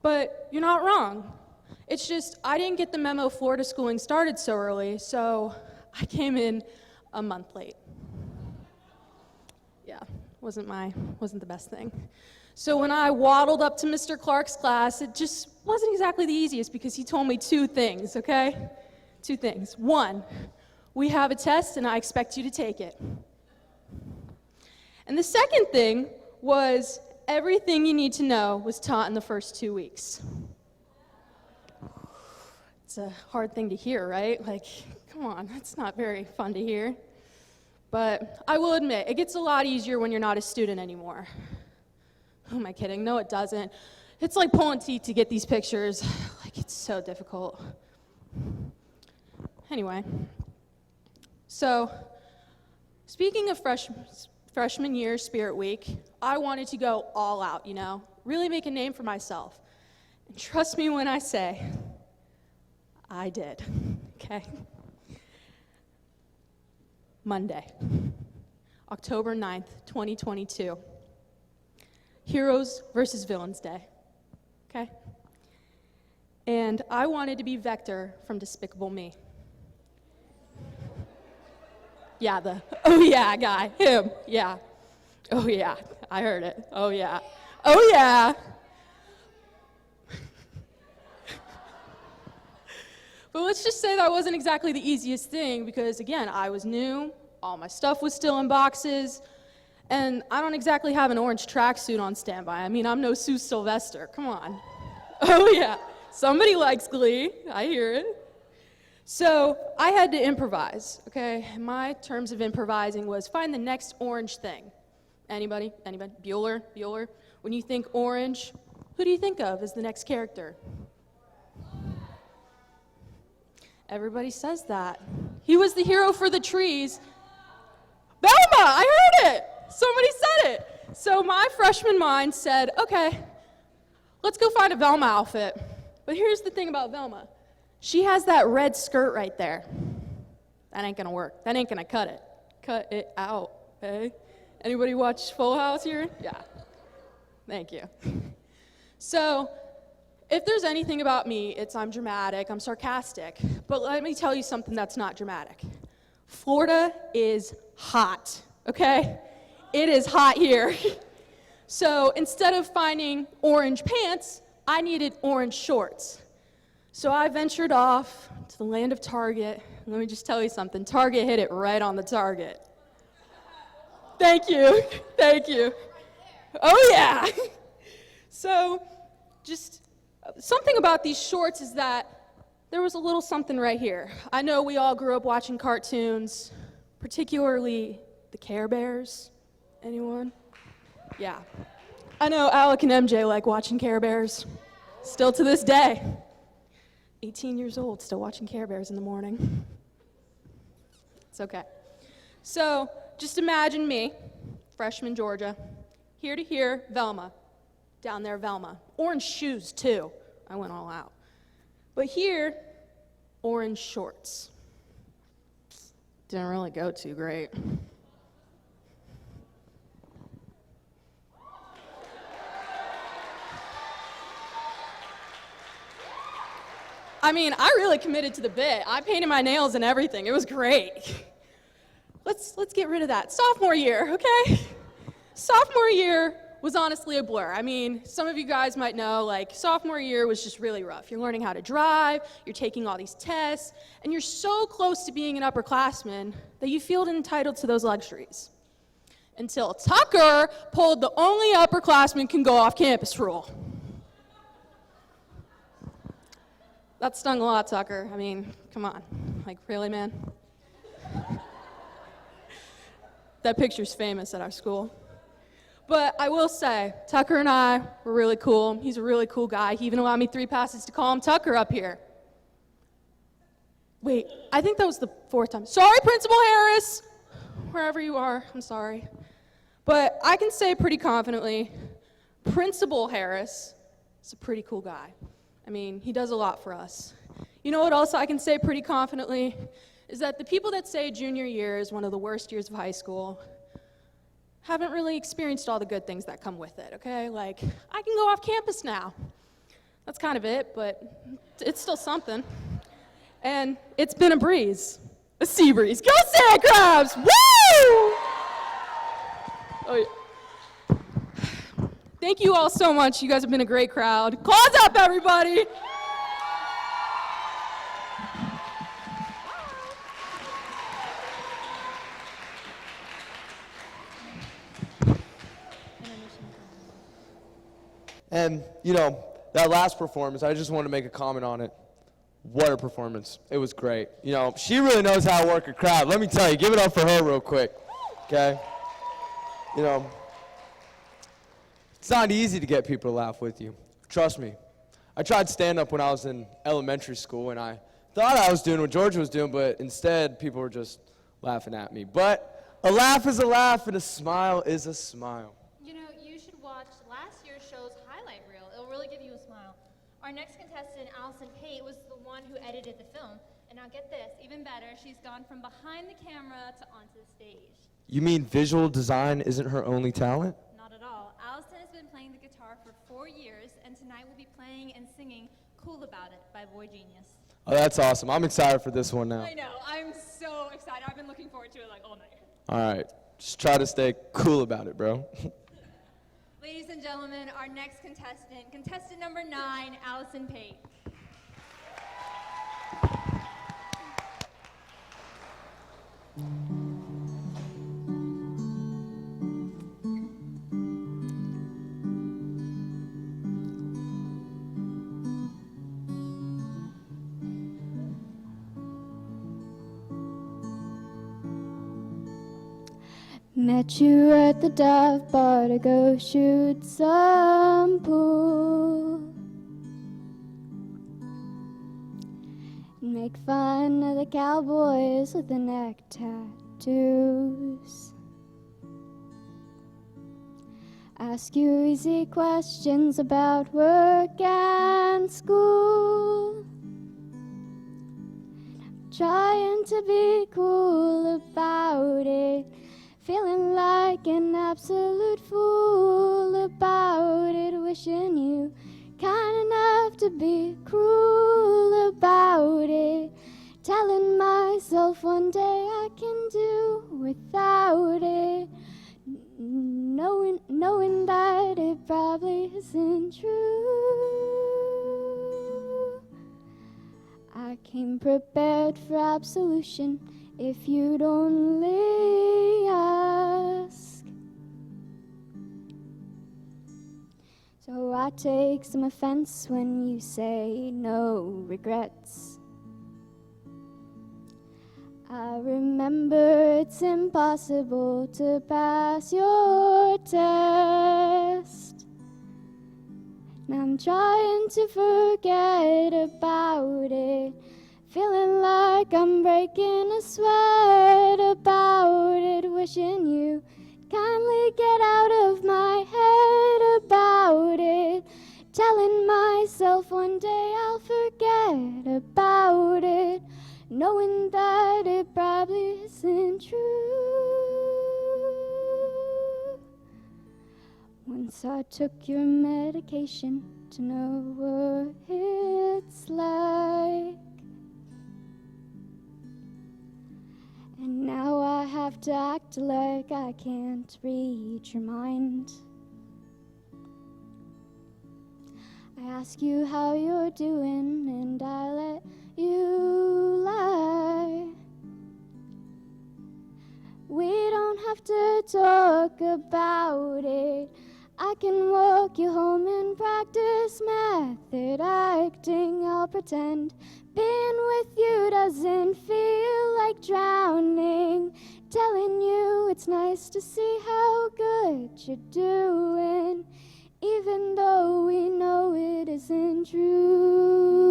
But you're not wrong. It's just, I didn't get the memo Florida schooling started so early, so I came in a month late. Yeah, wasn't the best thing. So when I waddled up to Mr. Clark's class, it just wasn't exactly the easiest because he told me 2 things, okay? 2 things. 1, we have a test and I expect you to take it. And the second thing was everything you need to know was taught in the first 2 weeks. It's a hard thing to hear, right? Like, come on, that's not very fun to hear. But I will admit, it gets a lot easier when you're not a student anymore. Who am I kidding? No, it doesn't. It's like pulling teeth to get these pictures. Like, it's so difficult. Anyway, so speaking of freshman year Spirit Week, I wanted to go all out, you know, really make a name for myself. And trust me when I say, I did, okay? Monday, October 9th, 2022. Heroes versus Villains Day, okay? And I wanted to be Vector from Despicable Me. Yeah, the, oh yeah guy, him, yeah. Oh yeah, I heard it, oh yeah. Oh yeah. But let's just say that wasn't exactly the easiest thing because, again, I was new, all my stuff was still in boxes, and I don't exactly have an orange tracksuit on standby. I mean, I'm no Sue Sylvester, come on. Oh yeah, somebody likes Glee, I hear it. So I had to improvise, okay? My terms of improvising was find the next orange thing. Anybody? Anybody? Bueller? When you think orange, who do you think of as the next character? Everybody says that. He was the hero for the trees. Velma, I heard it. Somebody said it. So my freshman mind said, okay, let's go find a Velma outfit. But here's the thing about Velma. She has that red skirt right there. That ain't gonna work. That ain't gonna cut it. Cut it out, okay? Anybody watch Full House here? Yeah. Thank you. So, if there's anything about me, it's I'm dramatic, I'm sarcastic. But let me tell you something that's not dramatic. Florida is hot, okay? It is hot here. So instead of finding orange pants, I needed orange shorts. So I ventured off to the land of Target. And let me just tell you something. Target hit it right on the target. Thank you. Thank you. Oh, yeah. So just something about these shorts is that there was a little something right here. I know we all grew up watching cartoons, particularly the Care Bears. Anyone? Yeah. I know Alec and MJ like watching Care Bears. Still to this day. 18 years old, still watching Care Bears in the morning. It's okay. So, just imagine me, freshman Georgia, here to here, Velma. Down there, Velma. Orange shoes, too. I went all out. But here, orange shorts. Didn't really go too great. I mean, I really committed to the bit. I painted my nails and everything. It was great. Let's get rid of that. Sophomore year, okay? Sophomore year was honestly a blur. I mean, some of you guys might know, like, sophomore year was just really rough. You're learning how to drive, you're taking all these tests, and you're so close to being an upperclassman that you feel entitled to those luxuries. Until Tucker pulled the only upperclassman can go off campus rule. That stung a lot, Tucker. I mean, come on. Like, really, man? That picture's famous at our school. But I will say, Tucker and I were really cool. He's a really cool guy. He even allowed me 3 passes to call him Tucker up here. Wait, I think that was the 4th time. Sorry, Principal Harris. Wherever you are, I'm sorry. But I can say pretty confidently, Principal Harris is a pretty cool guy. I mean, he does a lot for us. You know what else I can say pretty confidently? Is that the people that say junior year is one of the worst years of high school haven't really experienced all the good things that come with it, okay? Like, I can go off campus now. That's kind of it, but it's still something. And it's been a breeze. A sea breeze. Go Sand Crabs! Woo! Oh, yeah. Thank you all so much. You guys have been a great crowd. Claws up, everybody! And, you know, that last performance, I just want to make a comment on it. What a performance. It was great. You know, she really knows how to work a crowd. Let me tell you, give it up for her real quick, okay? You know, it's not easy to get people to laugh with you. Trust me. I tried stand-up when I was in elementary school, and I thought I was doing what Georgia was doing, but instead people were just laughing at me. But a laugh is a laugh, and a smile is a smile. You know, you should watch last year's show's highlight reel. It'll really give you a smile. Our next contestant, Allison Pate, was the one who edited the film. And now get this, even better, she's gone from behind the camera to onto the stage. You mean visual design isn't her only talent? Not at all. Allison has been playing the guitar for 4 years, and tonight we'll be playing and singing Cool About It by Boy Genius. Oh, that's awesome. I'm excited for this one now. I know. I'm so excited. I've been looking forward to it like all night. All right. Just try to stay cool about it, bro. Ladies and gentlemen, our next contestant number 9, Allison Pate. Met you at the dive bar to go shoot some pool. Make fun of the cowboys with the neck tattoos. Ask you easy questions about work and school. trying to be cool about it, feeling like an absolute fool about it, wishing you kind enough to be cruel about it, telling myself one day I can do without it, knowing that it probably isn't true. I came prepared for absolution if you'd only ask. So I take some offense when you say no regrets. I remember it's impossible to pass your test. Now I'm trying to forget about it, feeling like I'm breaking a sweat about it, wishing you kindly get out of my head about it, telling myself one day I'll forget about it, knowing that it probably isn't true. Once I took your medication to know what it's like, and now I have to act like I can't read your mind. I ask you how you're doing and I let you lie. We don't have to talk about it. I can walk you home and practice method acting. I'll pretend being with you doesn't feel like drowning, telling you it's nice to see how good you're doing, even though we know it isn't true.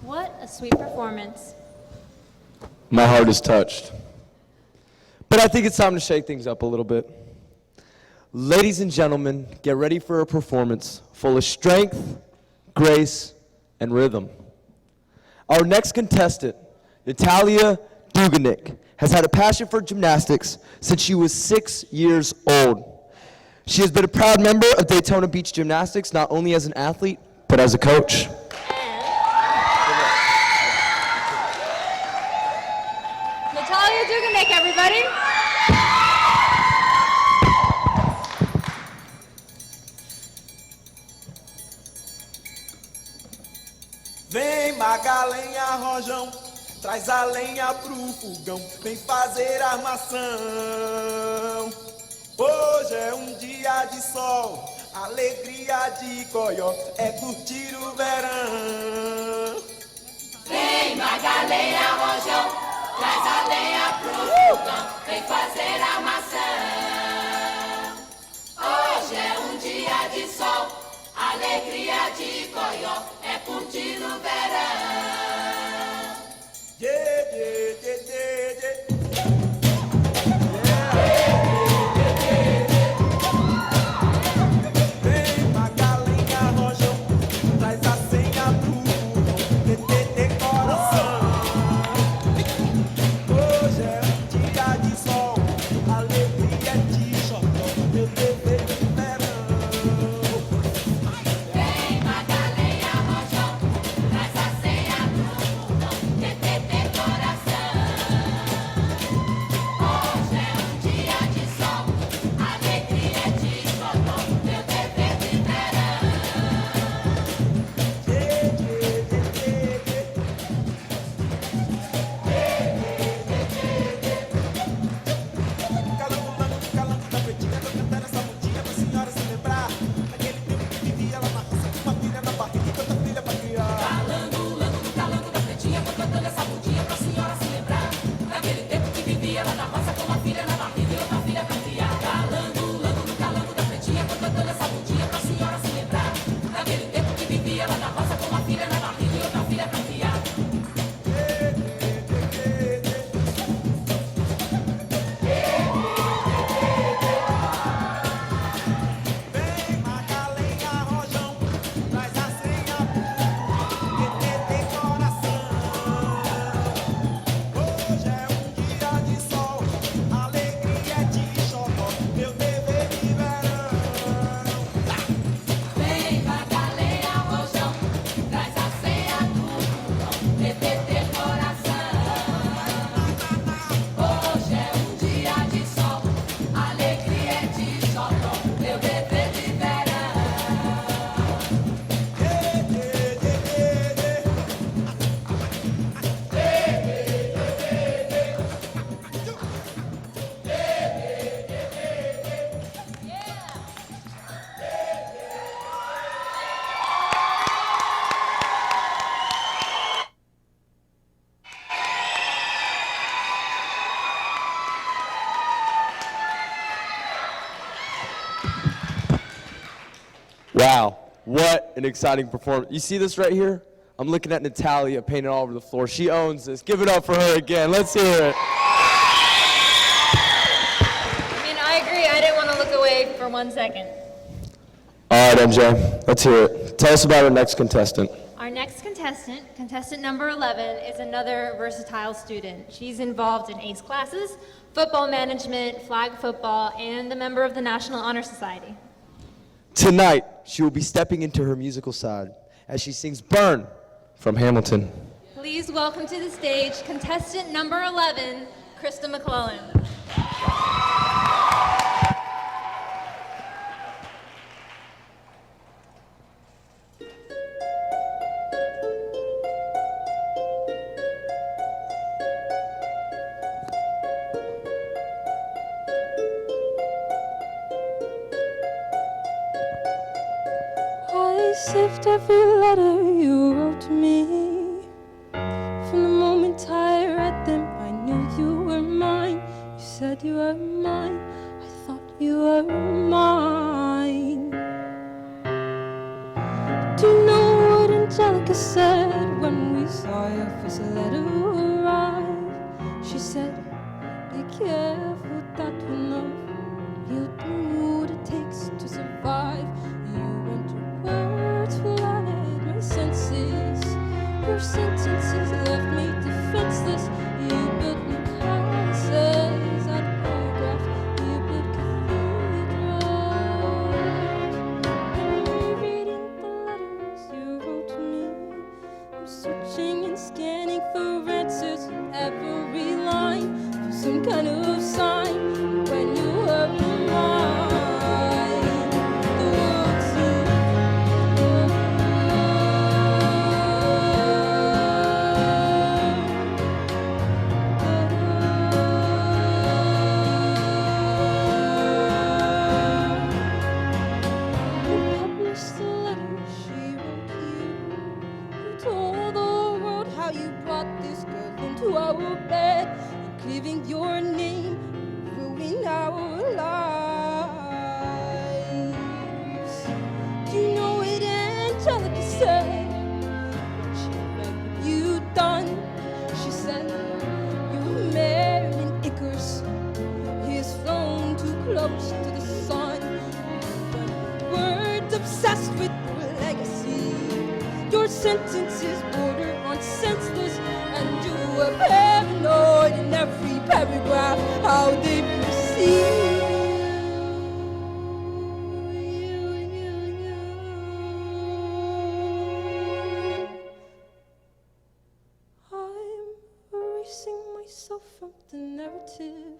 What a sweet performance. My heart is touched. But I think it's time to shake things up a little bit. Ladies and gentlemen, get ready for a performance full of strength, grace, and rhythm. Our next contestant, Natalia Duganik, has had a passion for gymnastics since she was 6 years old. She has been a proud member of Daytona Beach Gymnastics, not only as an athlete, but as a coach. Natalia Duganik, everybody. Vem Magalenha Rojão, traz a lenha pro fogão, vem fazer armação. Hoje é um dia de sol, alegria de coió, é curtir o verão. Vem Magalenha Rojão, traz a lenha pro fogão, vem fazer armação. Hoje é um dia de sol, alegria de coió, é curtir o verão. Yeah, yeah, yeah, yeah, yeah. Vem Magalenha Rojão, traz a senha pro fogão, TTT coração. Hoje é um dia de sol, Wow, what an exciting performance. You see this right here? I'm looking at Natalia painted all over the floor. She owns this. Give it up for her again. Let's hear it. I mean, I agree. I didn't want to look away for 1 second. All right, MJ, let's hear it. Tell us about our next contestant. Our next contestant number 11, is another versatile student. She's involved in ACE classes, football management, flag football, and a member of the National Honor Society. Tonight, she will be stepping into her musical side as she sings Burn from Hamilton. Please welcome to the stage contestant number 11, Krista McClellan. I sift every letter you wrote to me. From the moment I read them, I knew you were mine. You said you were mine, I thought you were mine. Do you know what Angelica said when we saw your first letter arrive? She said, be careful that we know you do what it takes to survive. Words flooded my senses. Your sentences left me defenseless. You built me palaces, I'd choreograph. You built cathedrals. And rereading the letters you wrote to me, I'm searching and scanning for answers in every line, for some kind of sign when you were mine. Our bed, including your name, ruining our lives. Do you know what Angelica said? When she read what you'd done, she said, you were married in Icarus. He has flown too close to the sun. But words obsessed with your legacy. Your sentences border on senseless. And you were paranoid in every paragraph, how they perceive I'm erasing myself from the narrative.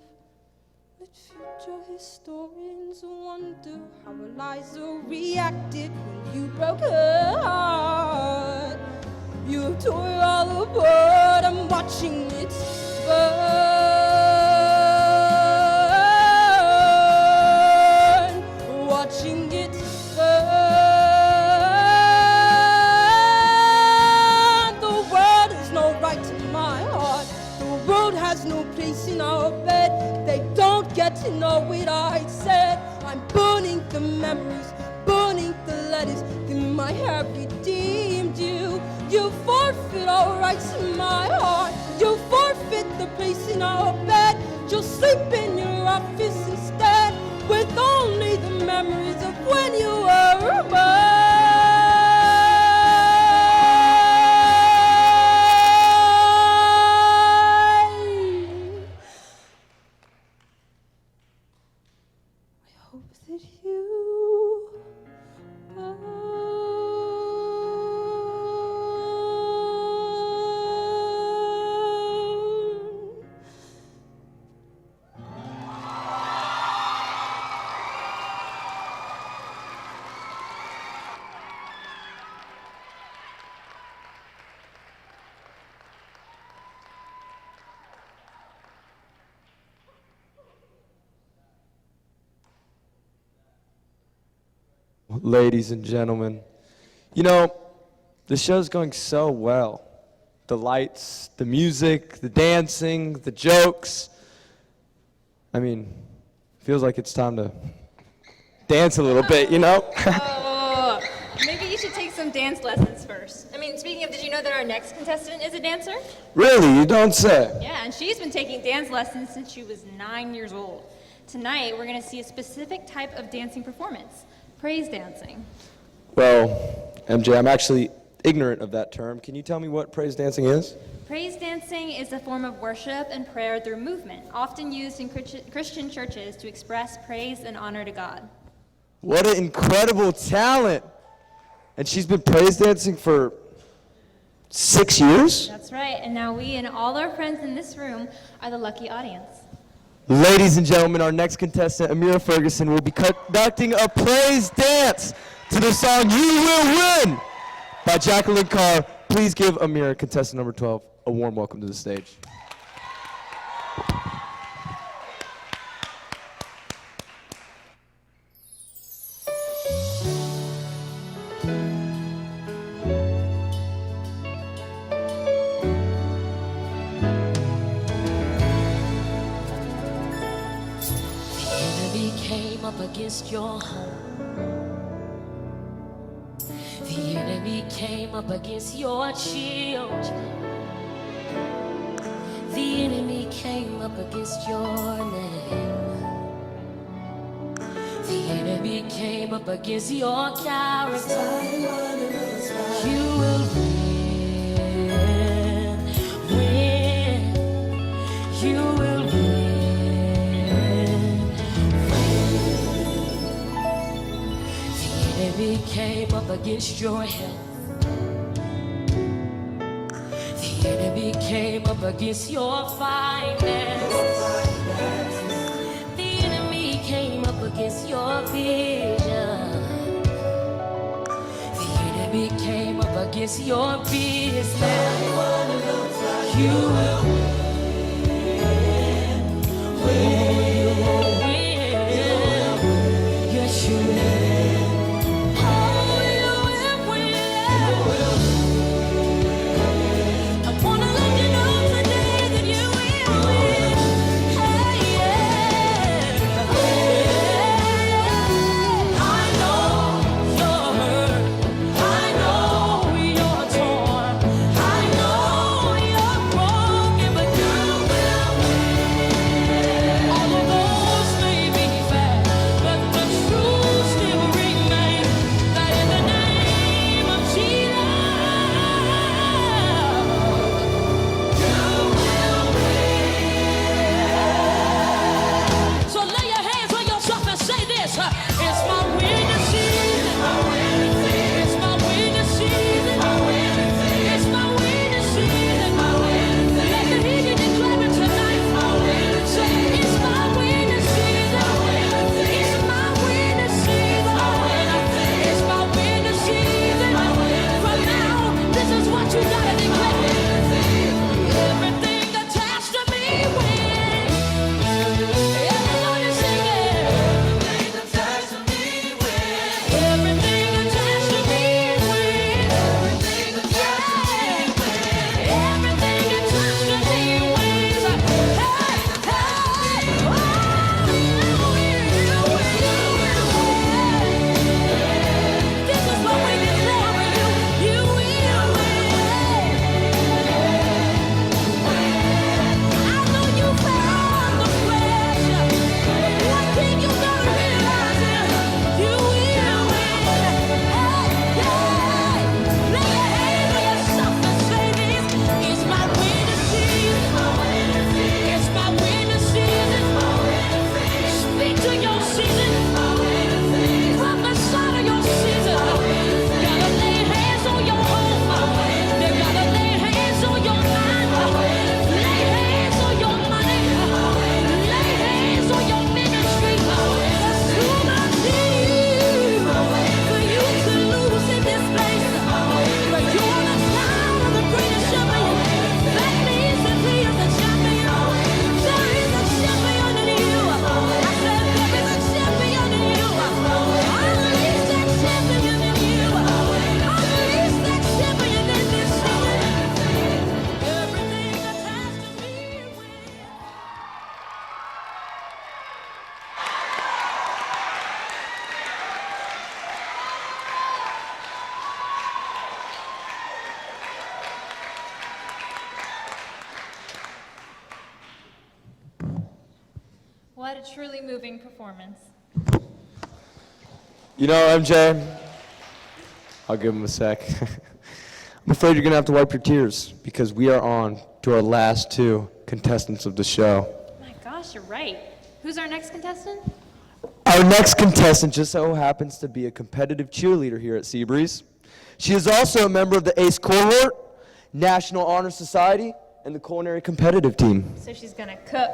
Let future historians wonder how Eliza reacted when you broke her heart. You tore all apart, I'm watching it burn, watching it burn. The world has no right in my heart, the world has no place in our bed. They don't get to know what I said. I'm burning the memories, burning the letters, then my hair redeemed you. You forfeit all rights in my heart. You forfeit the place in our bed. You'll sleep in your office instead, with only the memories of when you were mine. I hope that you Ladies and gentlemen, you know, the show's going so well. The lights, the music, the dancing, the jokes. I mean, feels like it's time to dance a little bit, you know? Oh, some dance lessons first. I mean, speaking of, did you know that our next contestant is a dancer? Really? You don't say. Yeah, and she's been taking dance lessons since she was 9 years old. Tonight, we're going to see a specific type of dancing performance, praise dancing. Well, MJ, I'm actually ignorant of that term. Can you tell me what praise dancing is? Praise dancing is a form of worship and prayer through movement, often used in Christian churches to express praise and honor to God. What an incredible talent! And she's been praise dancing for 6 years? That's right, and now we and all our friends in this room are the lucky audience. Ladies and gentlemen, our next contestant, Amira Ferguson, will be conducting a praise dance to the song You Will Win by Jacqueline Carr. Please give Amira, contestant number 12, a warm welcome to the stage. Up against your home. The enemy came up against your children. The enemy came up against your name. The enemy came up against your character. You will win. You will win. The enemy came up against your health. The enemy came up against your finances. The enemy came up against your vision. The enemy came up against your business. You will win. Yes, you will. But What a truly moving performance. You know, MJ, I'll give him a sec. I'm afraid you're going to have to wipe your tears because we are on to our last two contestants of the show. Oh my gosh, you're right. Who's our next contestant? Our next contestant just so happens to be a competitive cheerleader here at Seabreeze. She is also a member of the ACE cohort, National Honor Society, and the culinary competitive team. So she's gonna cook.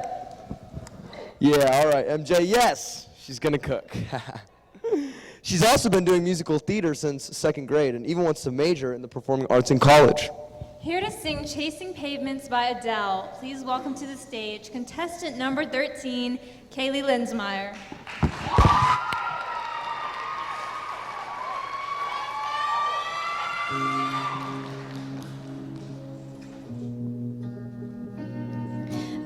Yeah, all right, MJ, yes, she's gonna cook. She's also been doing musical theater since second grade and even wants to major in the performing arts in college. Here to sing Chasing Pavements by Adele, please welcome to the stage contestant number 13, Kaylee Linsmeyer.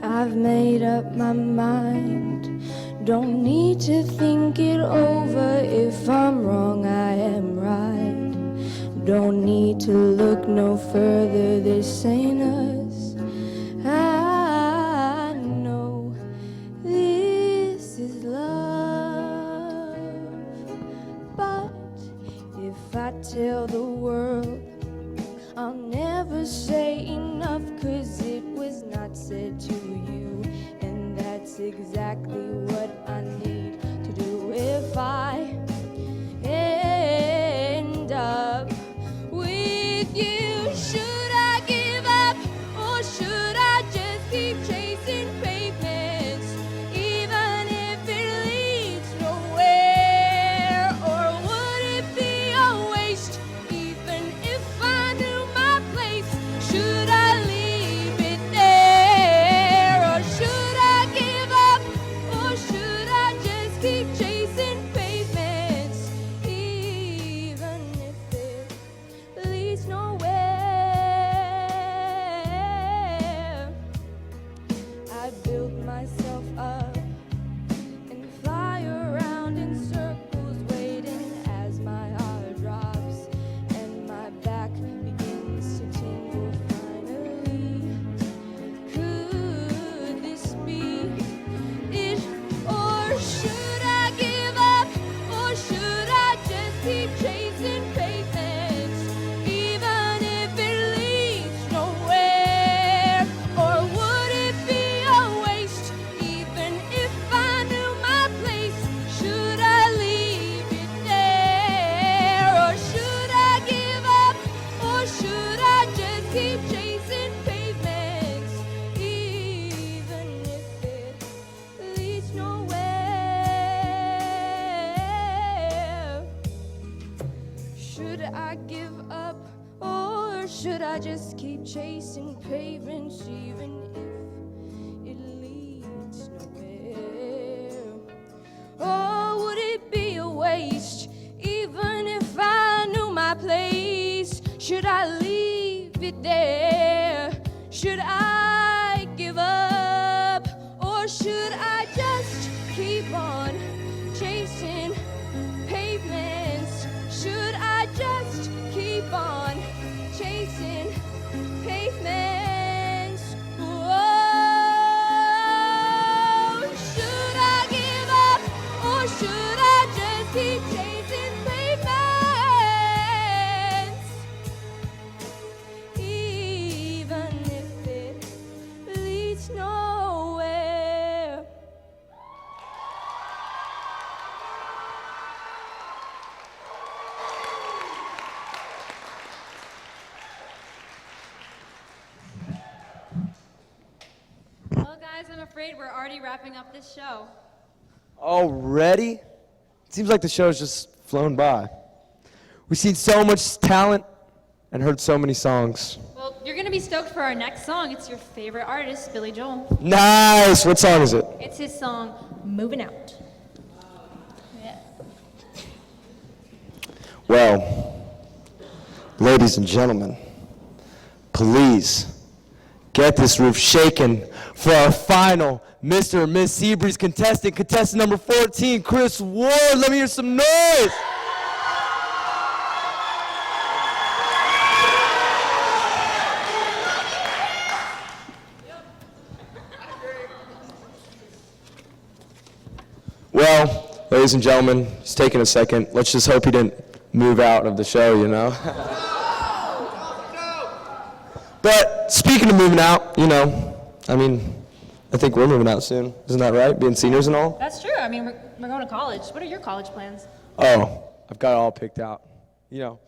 I've made up my mind, don't need to think it over. If I'm wrong, I am right. Don't need to look no further, this ain't us. I know this is love, but if I tell the world, I'll never say enough, 'cause it was not said to you, and that's exactly what I need to do. If I end up with you, should I give up, or should I just keep chasing pavements, even if it leads nowhere? Or would it be a waste, even if I knew my place? Should I leave it there, or should I give up, or should I just keep chasing pavements, even if it leads nowhere? I build myself up and fly around in circles, waiting as my heart drops and my back begins to tingle finally. Could this be it, or should I give up, or should I just keep chasing pavements, even if it leads nowhere? Or would it be a waste, even if I knew my place? Should I leave it there, or should I give up, or should I just keep chasing pavements, even if it leads nowhere? Should I give up, or should I just keep chasing pavements, even if it leads nowhere? Or would it be a waste, even if I knew my place? Should I leave it there? Should I give up, or should I just keep on chasing pavements? Should I just keep on chasing pavements? Whoa. Should I give up, or should I just keep chasing pavements, even if it leads nowhere? Well, guys, I'm afraid we're already wrapping up this show. Already? It seems like the show's just flown by. We've seen so much talent and heard so many songs. Well, you're gonna be stoked for our next song. It's your favorite artist, Billy Joel. Nice! What song is it? It's his song, Moving Out. Yeah. Well, ladies and gentlemen, please get this roof shaking for our final Mr. and Miss Seabreeze contestant number 14, Chris Ward. Let me hear some noise. Well, ladies and gentlemen, it's taking a second. Let's just hope he didn't move out of the show, you know? But speaking of moving out, you know, I mean, I think we're moving out soon. Isn't that right? Being seniors and all? That's true. I mean, we're going to college. What are your college plans? Oh, I've got it all picked out. You know,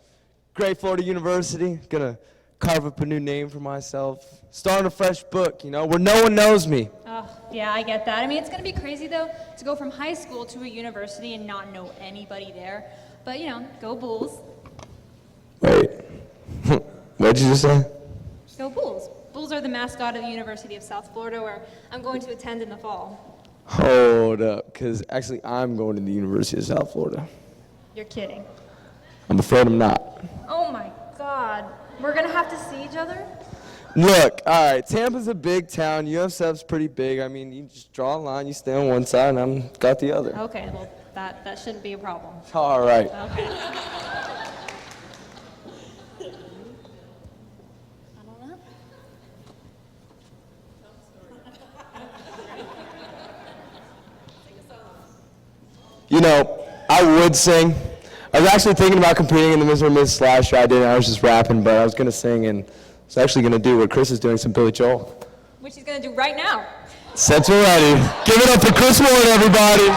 great Florida University, gonna carve up a new name for myself, start a fresh book, you know, where no one knows me. Oh, yeah, I get that. I mean, it's going to be crazy, though, to go from high school to a university and not know anybody there. But, you know, go Bulls. Wait, what did you just say? Go Bulls. Bulls are the mascot of the University of South Florida, where I'm going to attend in the fall. Hold up, because actually I'm going to the University of South Florida. You're kidding. I'm afraid I'm not. Oh, my God. We're going to have to see each other? Look, all right, Tampa's a big town. USF's pretty big. I mean, you just draw a line, you stay on one side, and I'm got the other. Okay, well, that shouldn't be a problem. All right. Okay. You know, I would sing. I was actually thinking about competing in the Mr. and Ms. Slash show. I didn't. I was just rapping, but I was going to sing, and I was actually going to do what Chris is doing, some Billy Joel. Which he's going to do right now. Sets are ready. Give it up for Chris Ward, everybody.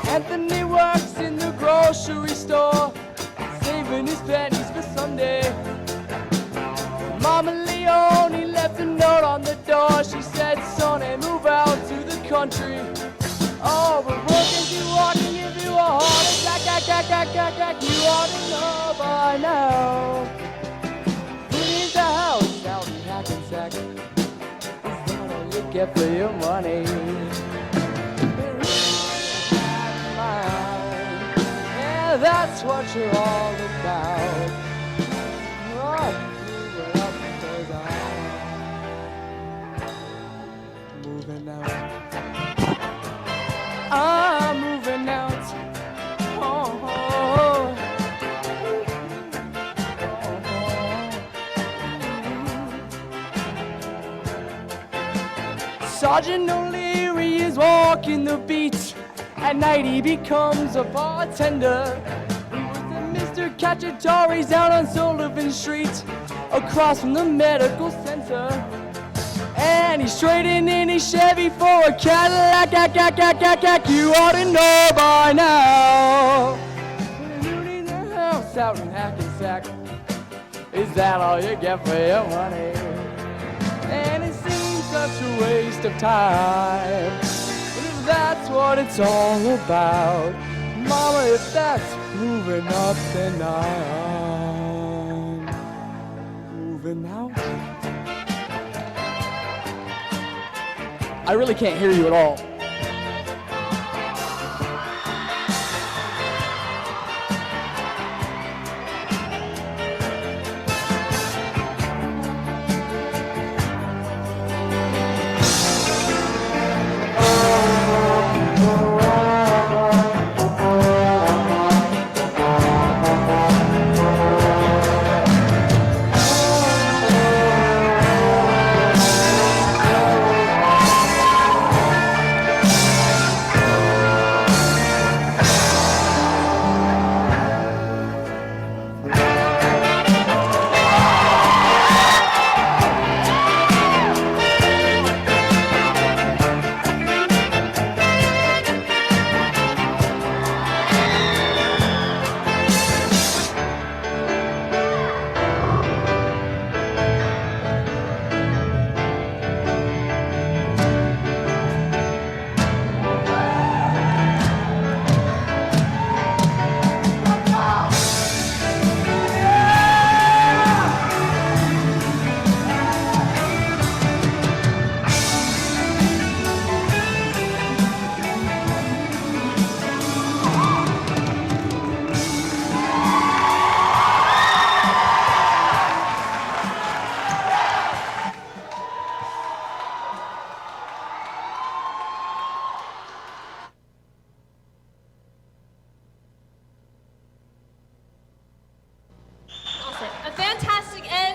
Anthony works in the grocery store, saving his pennies for Sunday. Mama Leone left a note on the door. She said, "Sonny, move out to the country." Oh, but working too hard can give you a heart attack. You ought to know by now. Who needs a house out in Hackensack? Is that all you get for your money? Yeah, that's what you're all about. Oh, moving up because I'm moving out. I'm moving out. Sergeant O'Leary is walking the beat. At night he becomes a bartender. He was the Mr. Cacciatore's out on Sullivan Street, across from the medical center. And he's trading in his Chevy for a Cadillac. You ought to know by now. You need a house out in Hackensack. Is that all you get for your money? And it seems such a waste of time. But if that's what it's all about, Mama, if that's moving up, then I'm moving out. I really can't hear you at all.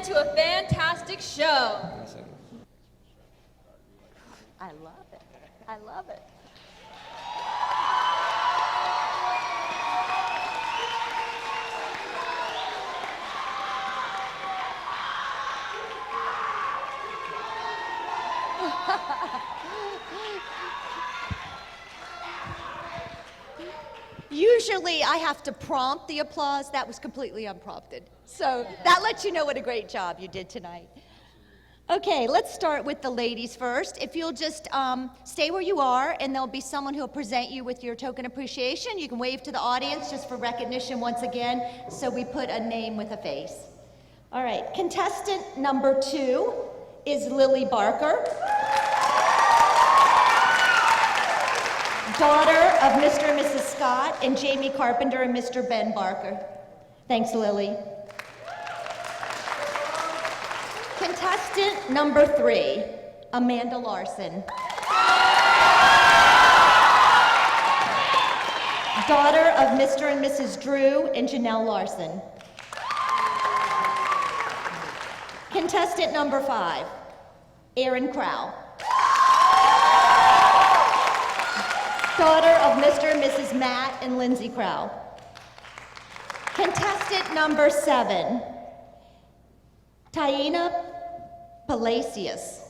in to a fantastic show. I love it. I love it. Usually I have to prompt the applause. That was completely unprompted. So that lets you know what a great job you did tonight. Okay, let's start with the ladies first. If you'll just stay where you are, and there'll be someone who'll present you with your token appreciation. You can wave to the audience just for recognition once again, so we put a name with a face. All right, contestant number 2 is Lily Barker, daughter of Mr. and Mrs. Scott and Jamie Carpenter and Mr. Ben Barker. Thanks, Lily. Contestant number 3, Amanda Larson, daughter of Mr. and Mrs. Drew and Janelle Larson. Contestant number 5, Erin Crow, daughter of Mr. and Mrs. Matt and Lindsay Crow. Contestant number 7, Taina Palacios,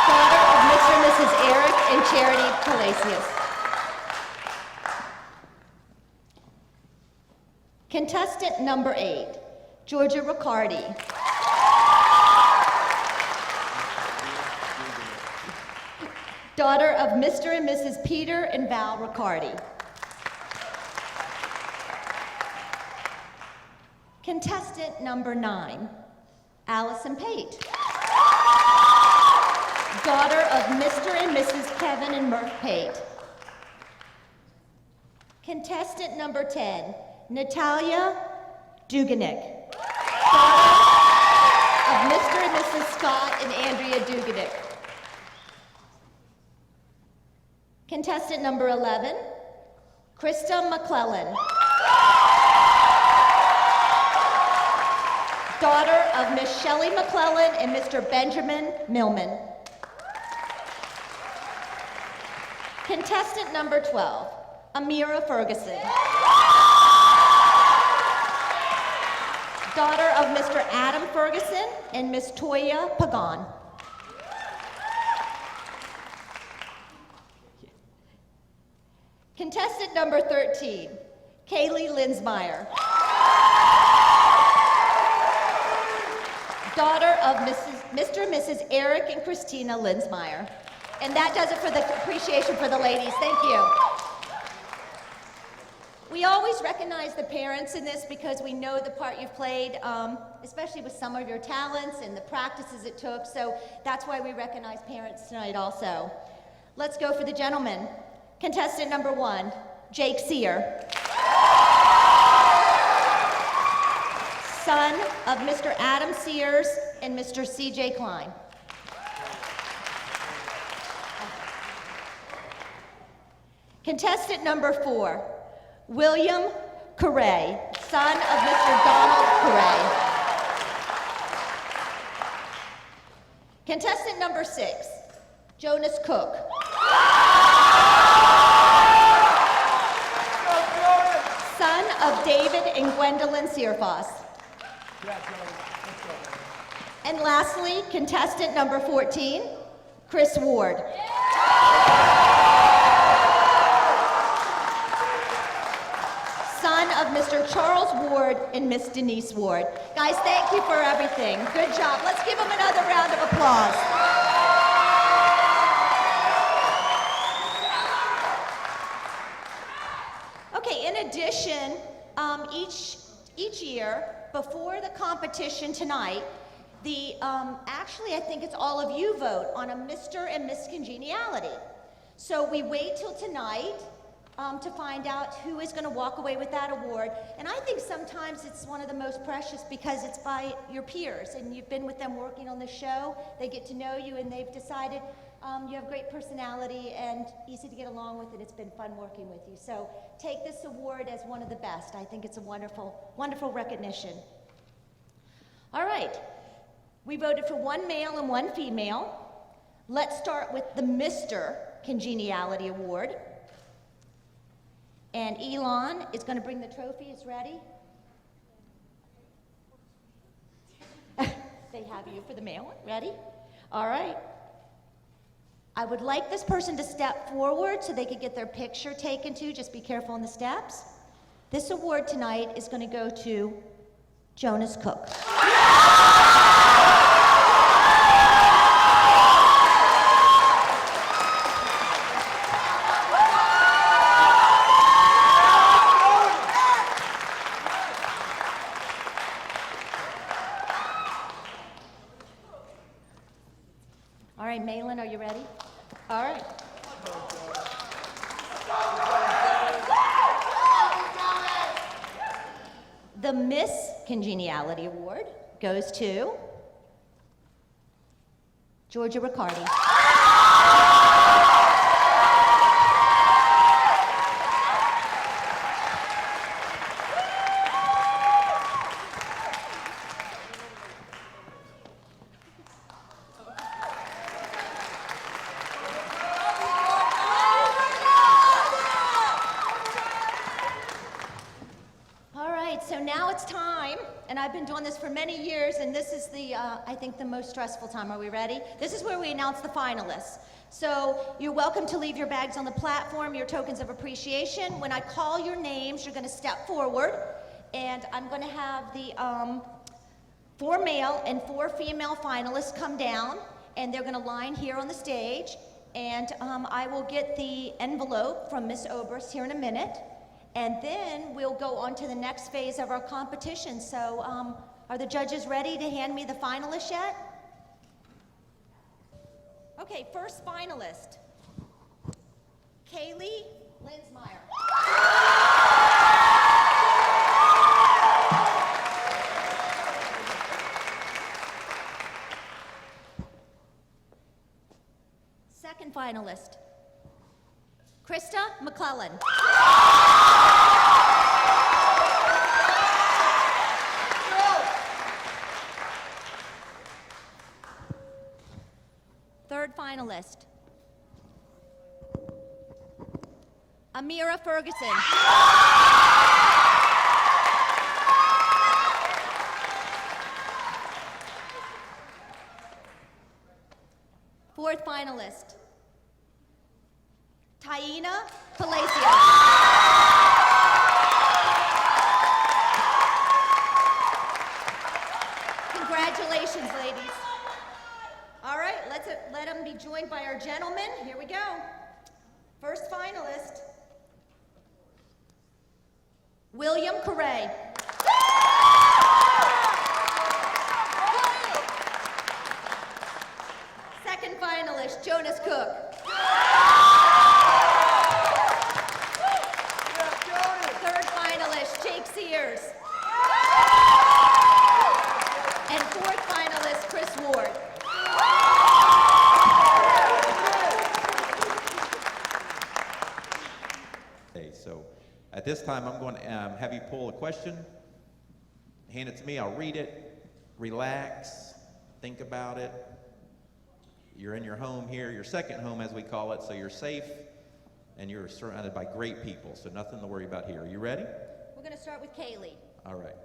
daughter of Mr. and Mrs. Eric and Charity Palacios. Contestant number 8, Georgia Riccardi, daughter of Mr. and Mrs. Peter and Val Riccardi. Contestant number 9, Allison Pate, daughter of Mr. and Mrs. Kevin and Murph Pate. Contestant number 10, Natalia Duganick, daughter of Mr. and Mrs. Scott and Andrea Duganick. Contestant number 11, Krista McClellan, daughter of Miss Shelley McClellan and Mr. Benjamin Millman. Contestant number 12, Amira Ferguson, daughter of Mr. Adam Ferguson and Miss Toya Pagan. Contestant number 13, Kaylee Linsmeyer, daughter of Mr. and Mrs. Eric and Christina Linsmeyer. And that does it for the appreciation for the ladies. Thank you. We always recognize the parents in this because we know the part you've played, especially with some of your talents and the practices it took. So that's why we recognize parents tonight also. Let's go for the gentlemen. Contestant number 1, Jake Sear, son of Mr. Adam Sears and Mr. C.J. Klein. Contestant number 4, William Correa, son of Mr. Donald Correa. Contestant number 6, Jonas Cook, son of David and Gwendolyn Searfoss. And lastly, contestant number 14, Chris Ward. Son of Mr. Charles Ward and Miss Denise Ward. Guys, thank you for everything. Good job. Let's give them another round of applause. Okay, in addition, each year, before the competition tonight, actually I think it's all of you vote on a Mr. and Miss Congeniality. So we wait till tonight to find out who is going to walk away with that award. And I think sometimes it's one of the most precious because it's by your peers and you've been with them working on the show. They get to know you and they've decided you have great personality and easy to get along with, and it's been fun working with you. So take this award as one of the best. I think it's a wonderful, wonderful recognition. All right. We voted for one male and one female. Let's start with the Mr. Congeniality Award. And Elon is going to bring the trophies. Ready? They have you for the male one. Ready? All right. I would like this person to step forward so they could get their picture taken too. Just be careful on the steps. This award tonight is going to go to Jonas Cook. All right, Malin, are you ready? All right. The Miss Congeniality Award goes to Georgia Riccardi. So now it's time, and I've been doing this for many years, and this is the, I think, the most stressful time. Are we ready? This is where we announce the finalists. So you're welcome to leave your bags on the platform, your tokens of appreciation. When I call your names, you're going to step forward, and I'm going to have the 4 male and 4 female finalists come down, and they're going to line here on the stage, and I will get the envelope from Miss Oberst here in a minute. And then we'll go on to the next phase of our competition. So are the judges ready to hand me the finalists yet? Okay, first finalist, Kaylee Linsmeyer. Second finalist, Krista McClellan. Third finalist, Amira Ferguson. Fourth finalist, Taina Palacios. Congratulations, ladies. All right, let them be joined by our gentlemen. Here we go. First finalist, William Correa. Second finalist, Jonas Cook. Third finalist, Jake Sears. And fourth finalist, Chris Ward. Okay, so at this time I'm going to have you pull a question, hand it to me, I'll read it, relax, think about it. You're in your home here, your second home as we call it, so you're safe and you're surrounded by great people, so nothing to worry about here. Are you ready? We're going to start with Kaylee. All right.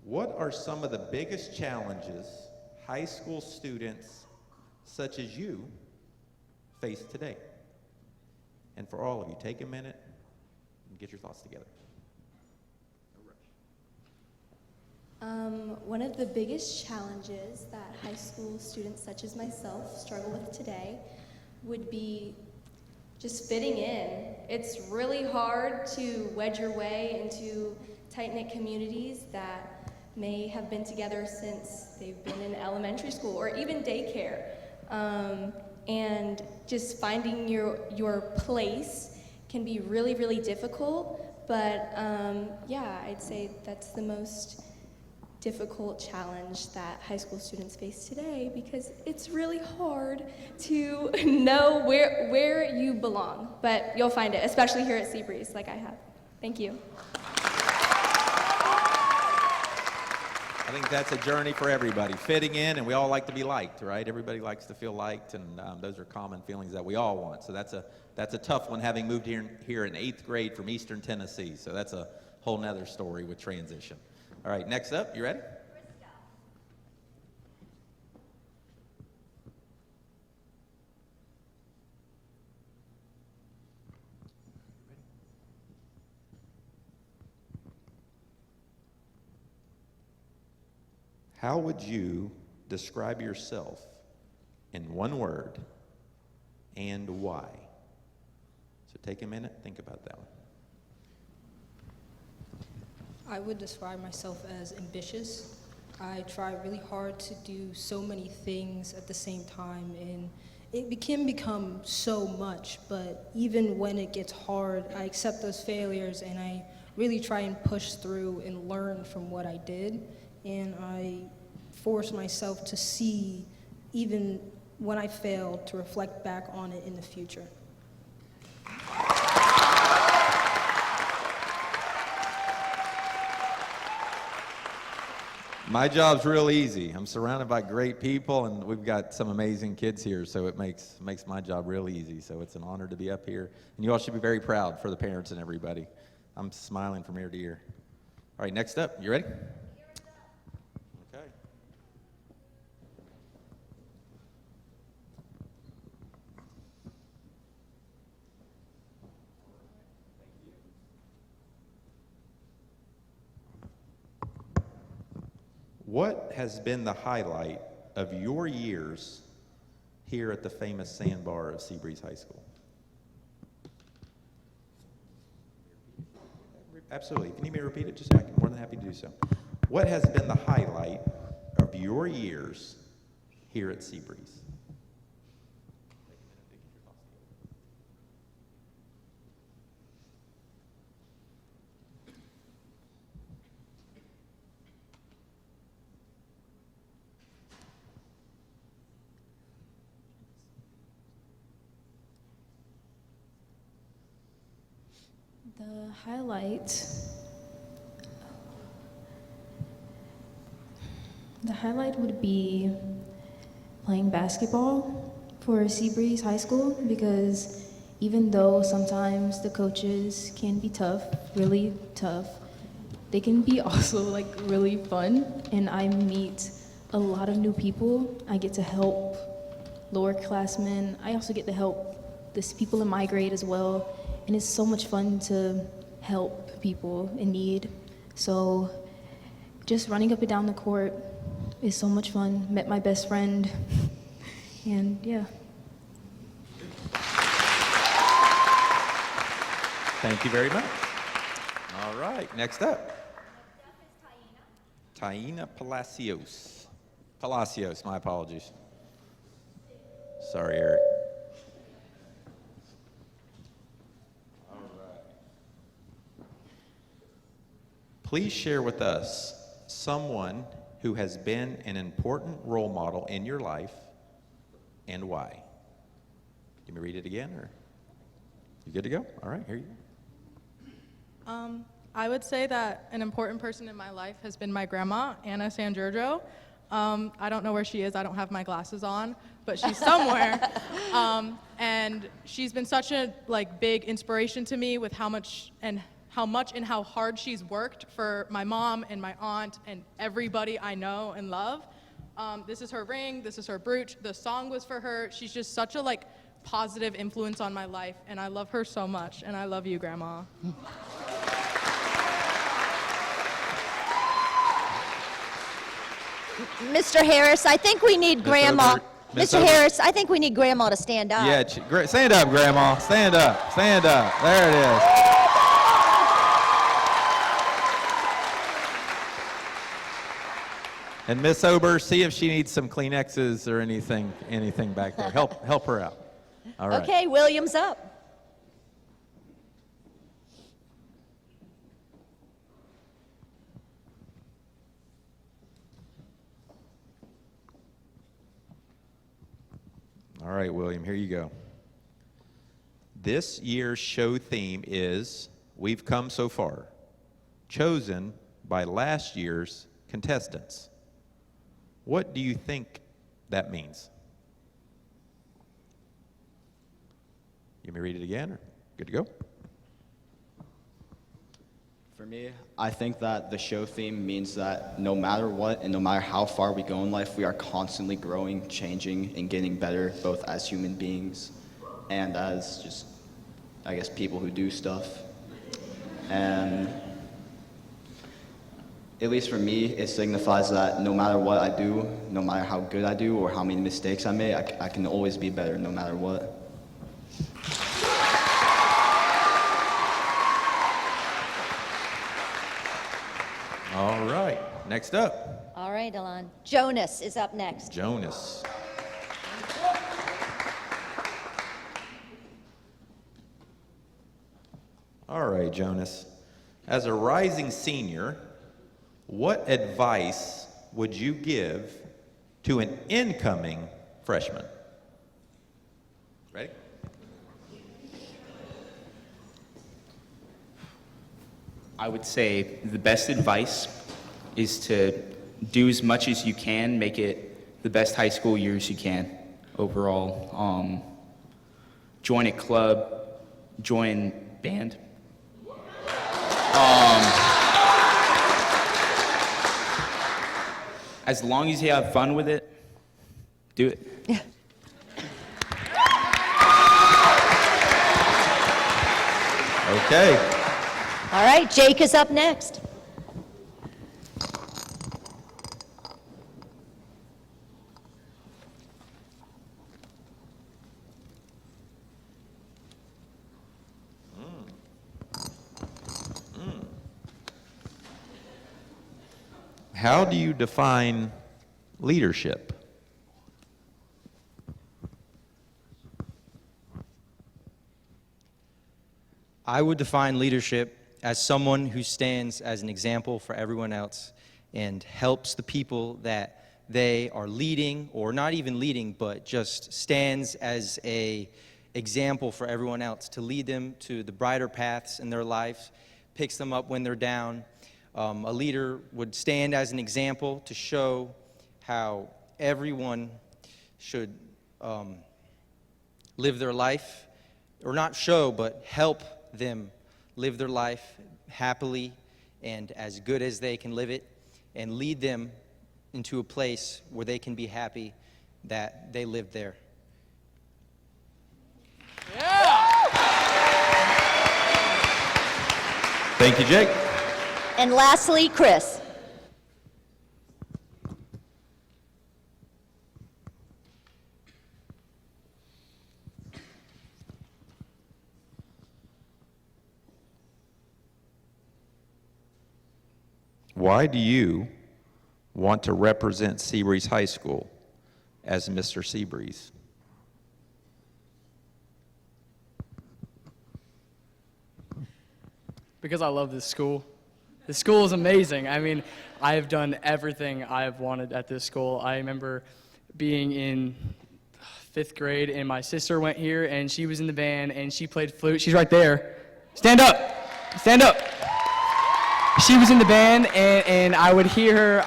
What are some of the biggest challenges high school students such as you face today? And for all of you, take a minute and get your thoughts together. One of the biggest challenges that high school students such as myself struggle with today would be just fitting in. It's really hard to wedge your way into tight-knit communities that may have been together since they've been in elementary school or even daycare. And just finding your place can be really, really difficult, but yeah, I'd say that's the most difficult challenge that high school students face today, because it's really hard to know where you belong, but you'll find it, especially here at Seabreeze, like I have. Thank you. I think that's a journey for everybody, fitting in, and we all like to be liked, right? Everybody likes to feel liked, and those are common feelings that we all want. So that's a tough one, having moved here in 8th grade from Eastern Tennessee. So that's a whole nother story with transition. All right, next up, you ready? How would you describe yourself in one word and why? So take a minute, think about that one. I would describe myself as ambitious. I try really hard to do so many things at the same time, and it can become so much, but even when it gets hard, I accept those failures and I really try and push through and learn from what I did. And I force myself to see, even when I fail, to reflect back on it in the future. My job's real easy. I'm surrounded by great people, and we've got some amazing kids here, so it makes my job real easy. So it's an honor to be up here, and you all should be very proud for the parents and everybody. I'm smiling from ear to ear. All right, next up, you ready? Okay. What has been the highlight of your years here at the famous sandbar of Seabreeze High School? Absolutely. If you need me to repeat it, just I'm more than happy to do so. What has been the highlight of your years here at Seabreeze? The highlight would be playing basketball for Seabreeze High School, because even though sometimes the coaches can be tough, really tough, they can be also like really fun, and I meet a lot of new people. I get to help lower classmen. I also get to help the people in my grade as well. And it's so much fun to help people in need. So just running up and down the court is so much fun. Met my best friend, and yeah. Thank you very much. All right, next up. Taina Palacios. Palacios, my apologies. Sorry, Eric. Please share with us someone who has been an important role model in your life and why. Can we read it again, or you good to go? All right, here you go. I would say that an important person in my life has been my grandma, Anna San Giorgio. I don't know where she is. I don't have my glasses on, but she's somewhere. And she's been such a big inspiration to me with how much and how hard she's worked for my mom and my aunt and everybody I know and love. This is her ring, this is her brooch, the song was for her. She's just such a positive influence on my life, and I love her so much, and I love you, Grandma. Mr. Harris, I think we need Grandma. Mr. Harris, I think we need Grandma to stand up. Yeah, stand up, Grandma. Stand up. Stand up. There it is. And Miss Ober, see if she needs some Kleenexes or anything back there. Help her out. All right. Okay, William's up. All right, William, here you go. This year's show theme is We've Come So Far, chosen by last year's contestants. What do you think that means? You may read it again, or good to go? For me, I think that the show theme means that no matter what and no matter how far we go in life, we are constantly growing, changing, and getting better, both as human beings and as just, I guess, people who do stuff. And at least for me, it signifies that no matter what I do, no matter how good I do or how many mistakes I make, I can always be better no matter what. All right, next up. All right, Alon. Jonas is up next. Jonas. All right, Jonas. As a rising senior, what advice would you give to an incoming freshman? Ready? I would say the best advice is to do as much as you can, make it the best high school years you can overall. Join a club, join band. As long as you have fun with it, do it. Okay. All right, Jake is up next. How do you define leadership? I would define leadership as someone who stands as an example for everyone else and helps the people that they are leading, or not even leading, but just stands as an example for everyone else to lead them to the brighter paths in their lives, picks them up when they're down. A leader would stand as an example to show how everyone should live their life, or not show, but help them live their life happily and as good as they can live it, and lead them into a place where they can be happy that they lived there. Thank you, Jake. And lastly, Chris. Why do you want to represent Seabreeze High School as Mr. Seabreeze? Because I love this school. This school is amazing. I mean, I have done everything I have wanted at this school. I remember being in 5th grade, and my sister went here, and she was in the band, and she played flute. She's right there. Stand up. Stand up. She was in the band, and I would hear her,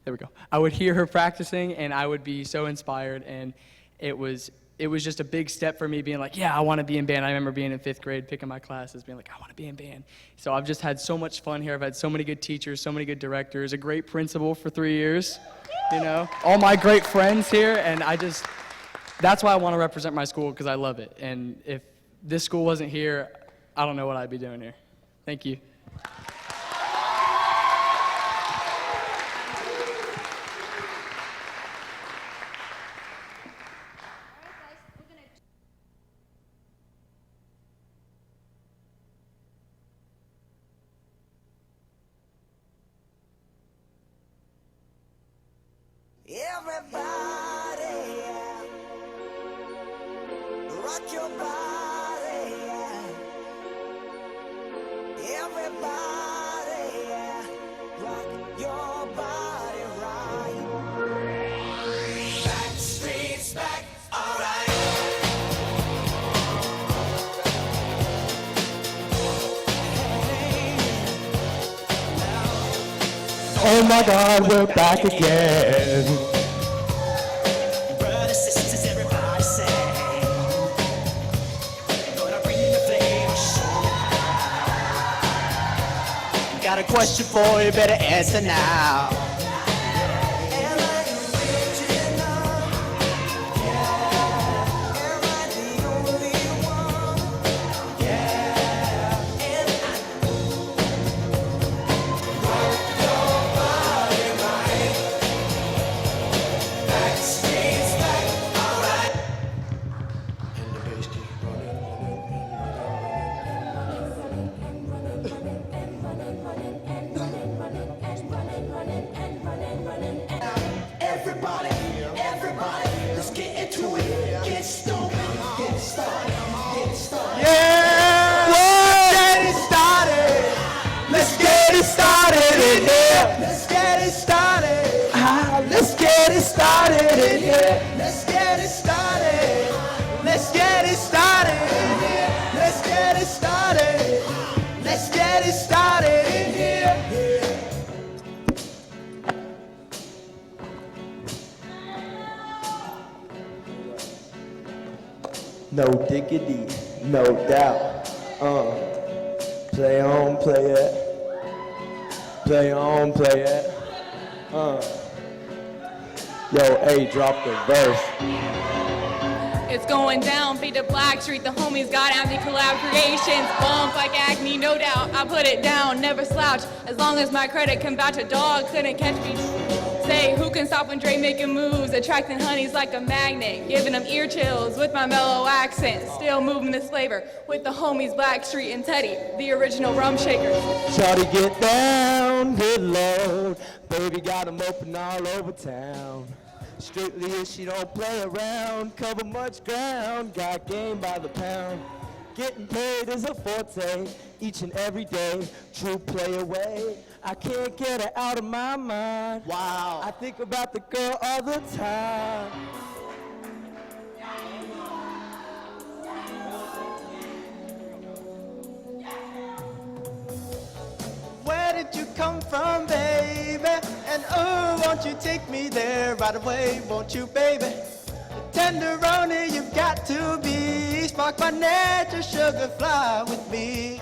there we go. I would hear her practicing, and I would be so inspired, and it was just a big step for me being like, yeah, I want to be in band. I remember being in 5th grade, picking my classes, being like, I want to be in band. So I've just had so much fun here. I've had so many good teachers, so many good directors, a great principal for 3 years, you know, all my great friends here, and that's why I want to represent my school, because I love it. And if this school wasn't here, I don't know what I'd be doing here. Thank you. Everybody, rock your body. Everybody, rock your body right. Back streets back, all right. Now Oh my God, we're back again. Brothers, sisters, everybody say, gonna bring the flame of soul. Got a question for you, better answer now. Everybody, everybody, let's get into it. Get stoned, get started, get started. Yeah! Let's get it started. Let's get it started in here. Let's get it started. Let's get it started in here. Let's get it started. Let's get it started in here. Let's get it started. Let's get it started in here. No diggity, no doubt. Play on, play it. Play on, play it. Yo, hey, drop the verse. It's going down, fade to Blackstreet, the homies got anti-collab creations. Bump like acne, no doubt, I put it down, never slouch. As long as my credit can vouch, a dog couldn't catch me. Say, who can stop when Dre making moves, attracting honeys like a magnet, giving them ear chills with my mellow accent, still moving this flavor with the homies Blackstreet and Teddy, the original rum shakers. Shawty get down, get low. Baby got 'em open all over town. Strictly if she don't play around, cover much ground, got game by the pound. Getting paid is a forte, each and every day, true play away. I can't get her out of my mind. Wow. I think about the girl all the time. Where did you come from, baby? And oh, won't you take me there right away, won't you, baby? Tenderoni, you've got to be. Spark my nature, sugar, fly with me.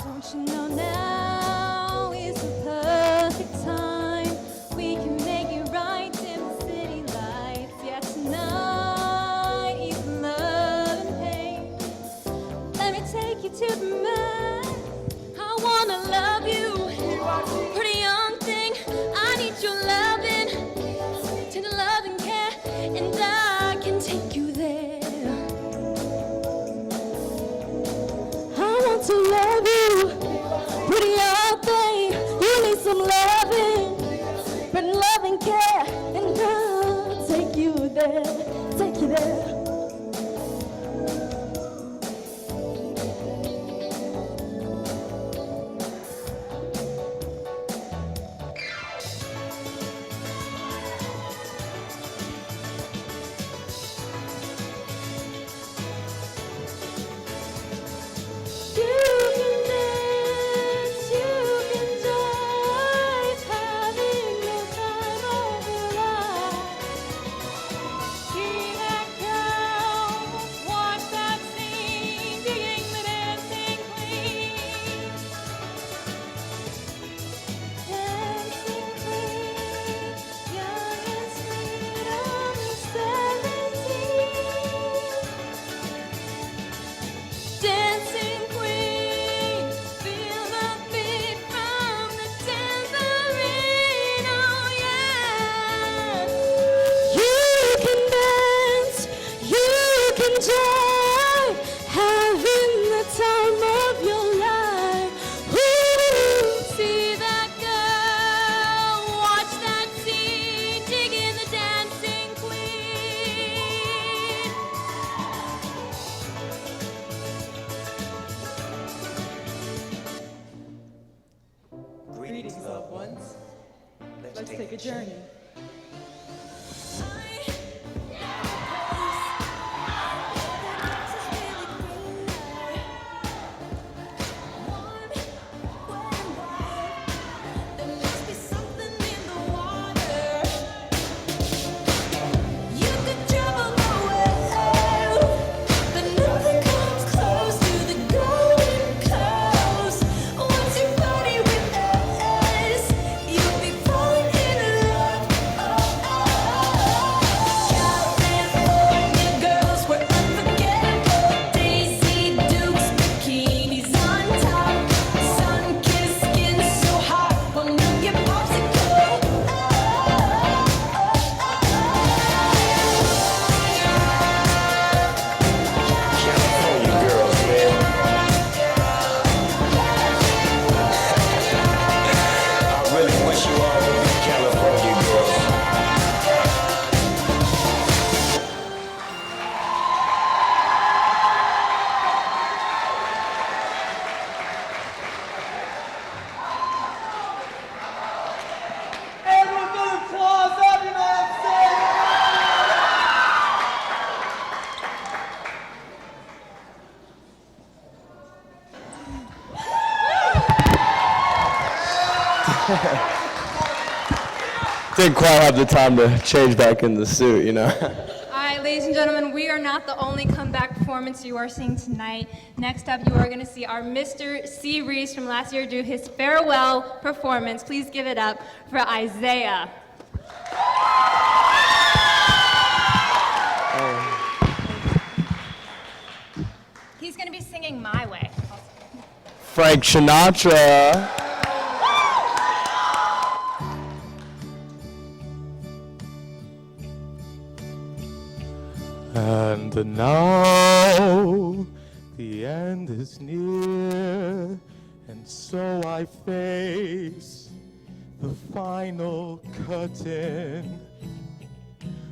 Don't you know now is the perfect time? We can make it right in the city lights. Yeah, tonight is love and pain. Let me take you to the man. I wanna love you, pretty young thing. I need your loving, tender love and care, and I can take you there. I want to love you, pretty young thing. You need some loving, but love and care, and I'll take you there, take you there. Dancing queen, feel the beat from the tambourine, oh yeah. You can dance, you can joy, having the time of your life. Ooh, see that girl, watch that scene, digging the dancing queen. Greetings, loved ones. Let's take a journey. There must be something Didn't quite have the time to change back in the suit, you know. All right, ladies and gentlemen, we are not the only comeback performance you are seeing tonight. Next up, you are going to see our Mr. Seabreeze from last year do his farewell performance. Please give it up for Isaiah. He's going to be singing My Way. Frank Sinatra. And now the end is near, and so I face the final curtain.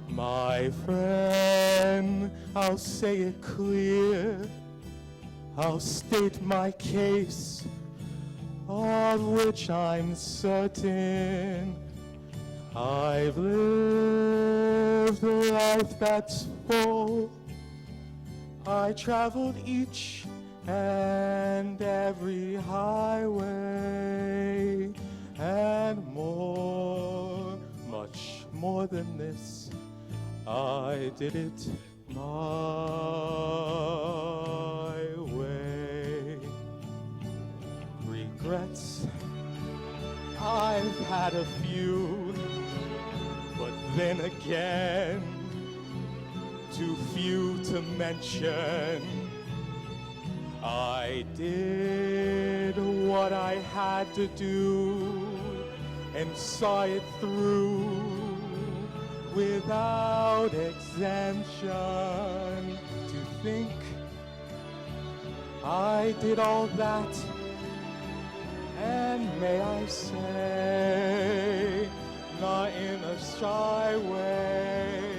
My friend, I'll say it clear, I'll state my case, of which I'm certain. I've lived a life that's full. I traveled each and every highway and more, much more than this. I did it my way. Regrets, I've had a few, but then again, too few to mention. I did what I had to do and saw it through without exemption. To think I did all that, and may I say, not in a shy way.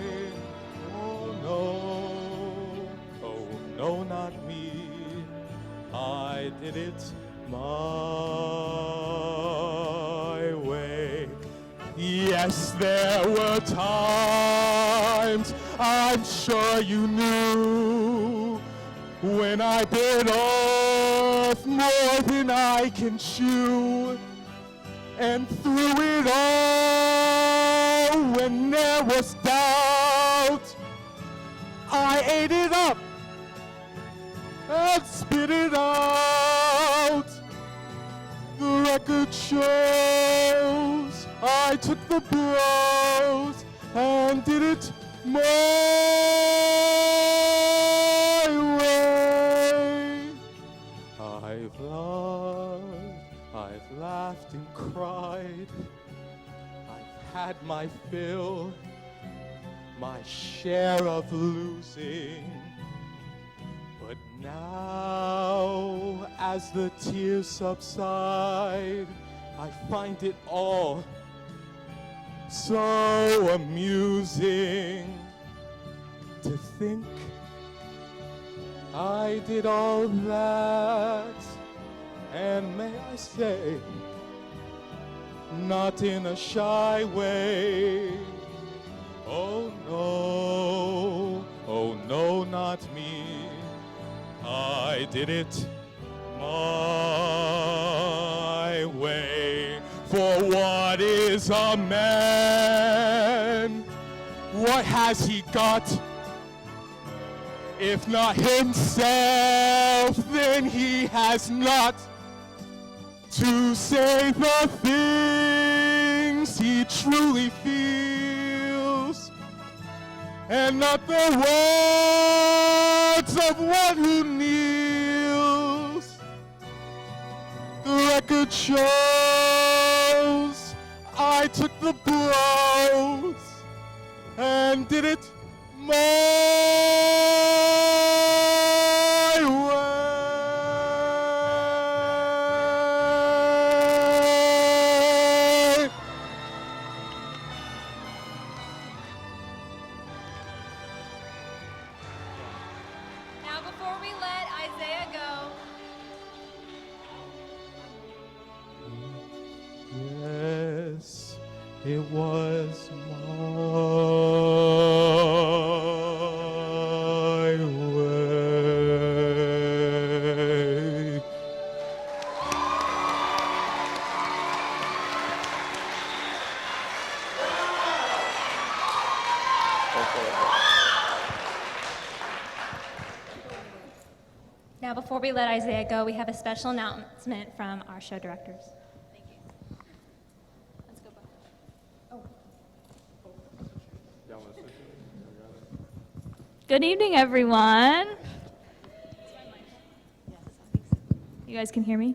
Oh no, not me. I did it my way. Yes, there were times, I'm sure you knew, when I bit off more than I can chew. And through it all, when there was doubt, I ate it up and spit it out. The record shows I took the blows and did it my way. I've loved, I've laughed and cried, I've had my fill, my share of losing. But now, as the tears subside, I find it all so amusing to think I did all that. And may I say, not in a shy way. Oh no, not me. I did it my way. For what is a man? What has he got? If not himself, then he has not to say the things he truly feels, and not the words of one who kneels. The record shows I took the blows and did it my way. Now, before we let Isaiah go, Yes, it was my way. before we let Isaiah go, we have a special announcement from our show directors. Thank you. Let's go back. Good evening, everyone. You guys can hear me?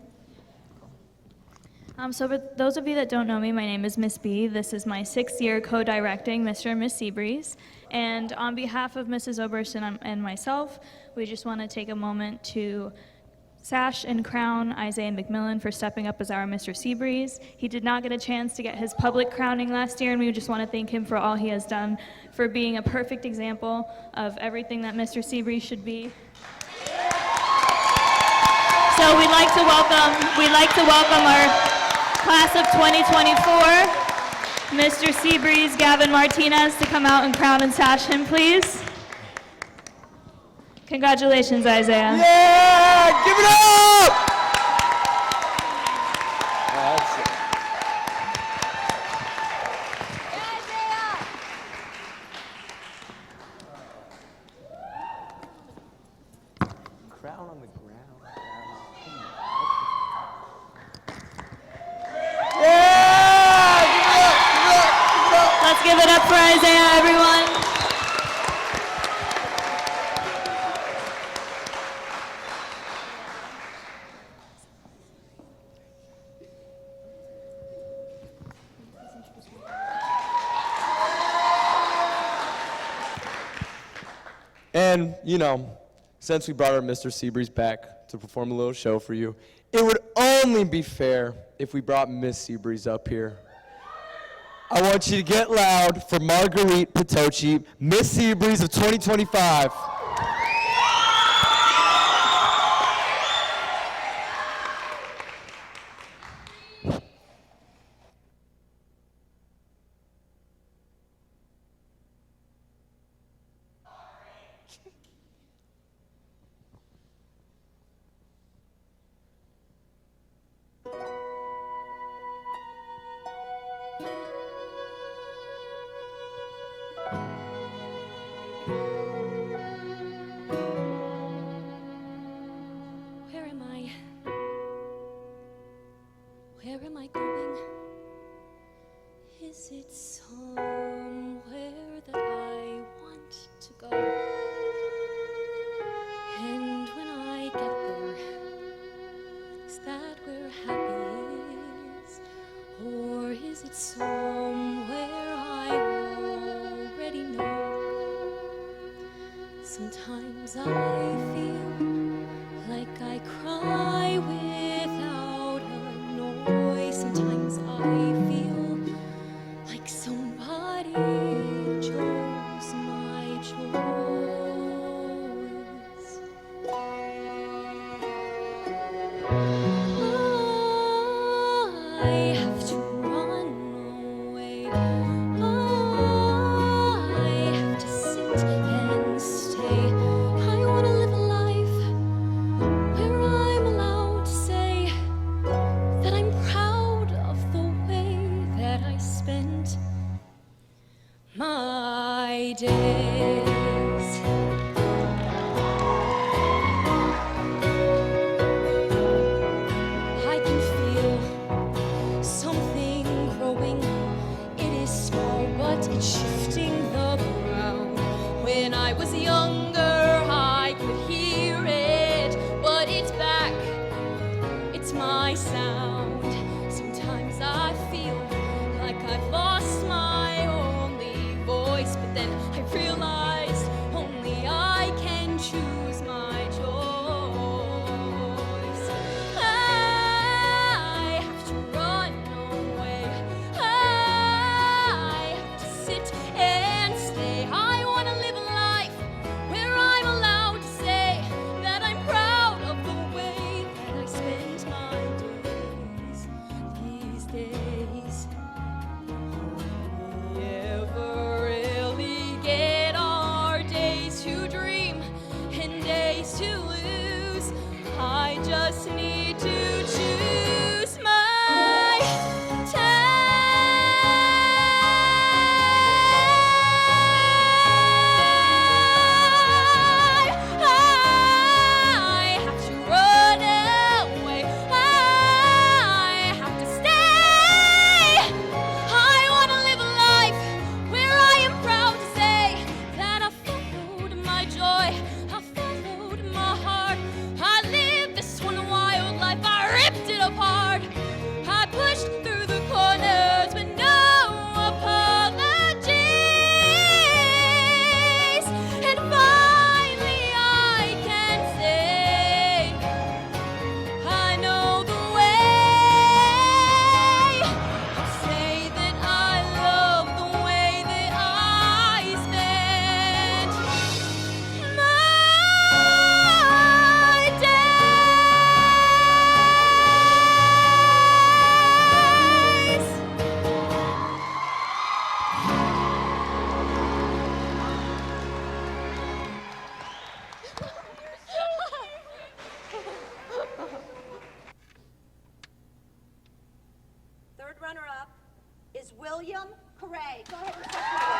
So for those of you that don't know me, my name is Miss B. This is my 6th year co-directing Mr. and Miss Seabreeze. And on behalf of Mrs. Oberst and myself, we just want to take a moment to sash and crown Isaiah McMillan for stepping up as our Mr. Seabreeze. He did not get a chance to get his public crowning last year, and we just want to thank him for all he has done, for being a perfect example of everything that Mr. Seabreeze should be. So we'd like to welcome our class of 2024, Mr. Seabreeze, Gavin Martinez, to come out and crown and sash him, please. Congratulations, Isaiah. Yeah! Give it up! That's it. Crown on the ground. Let's give it up for Isaiah, everyone. And, you know, since we brought our Mr. Seabreeze back to perform a little show for you, it would only be fair if we brought Miss Seabreeze up here. I want you to get loud for Marguerite Patochi, Miss Seabreeze of 2025. Where am I? Where am I going? Is it somewhere that I want to go? And when I get there, is that where happy is? Or is it somewhere I already know? Sometimes I feel like I cry without a noise. Sometimes I feel like somebody chose my choice. I have to run away. I have to sit and stay. I want to live a life where I'm allowed to say that I'm proud of the way that I spent my days. I can feel something growing. It is small, but it's shifting the ground. When I was younger, I could hear it, but it's back. It's my sound. Sometimes I feel like I've lost my only voice, but then I realized only I can choose my choice. I have to run away. I have to sit and stay. I want to live a life where I'm allowed to say that I'm proud of the way that I spend my days these days. William Correa. Go ahead and step forward.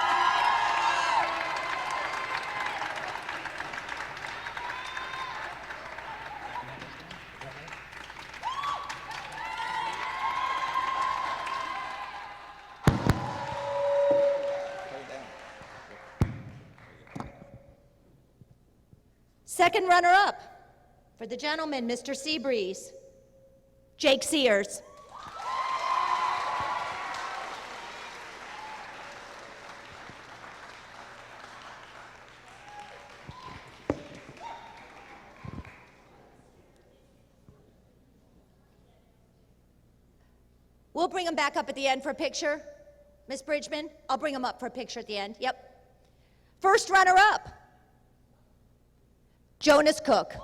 Second runner-up for the gentleman, Mr. Seabreeze, Jake Sears. We'll bring him back up at the end for a picture. Miss Bridgman, I'll bring him up for a picture at the end. Yep. First runner-up, Jonas Cook.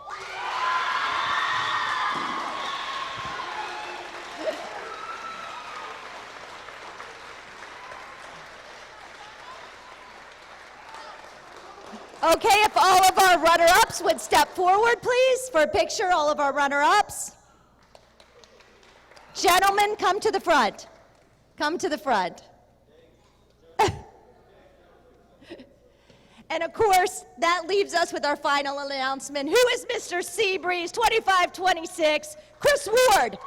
Okay, if all of our runner-ups would step forward, please, for a picture, all of our runner-ups. Gentlemen, come to the front. Come to the front. And of course, that leaves us with our final announcement. Who is Mr. Seabreeze, 2526, Chris Ward.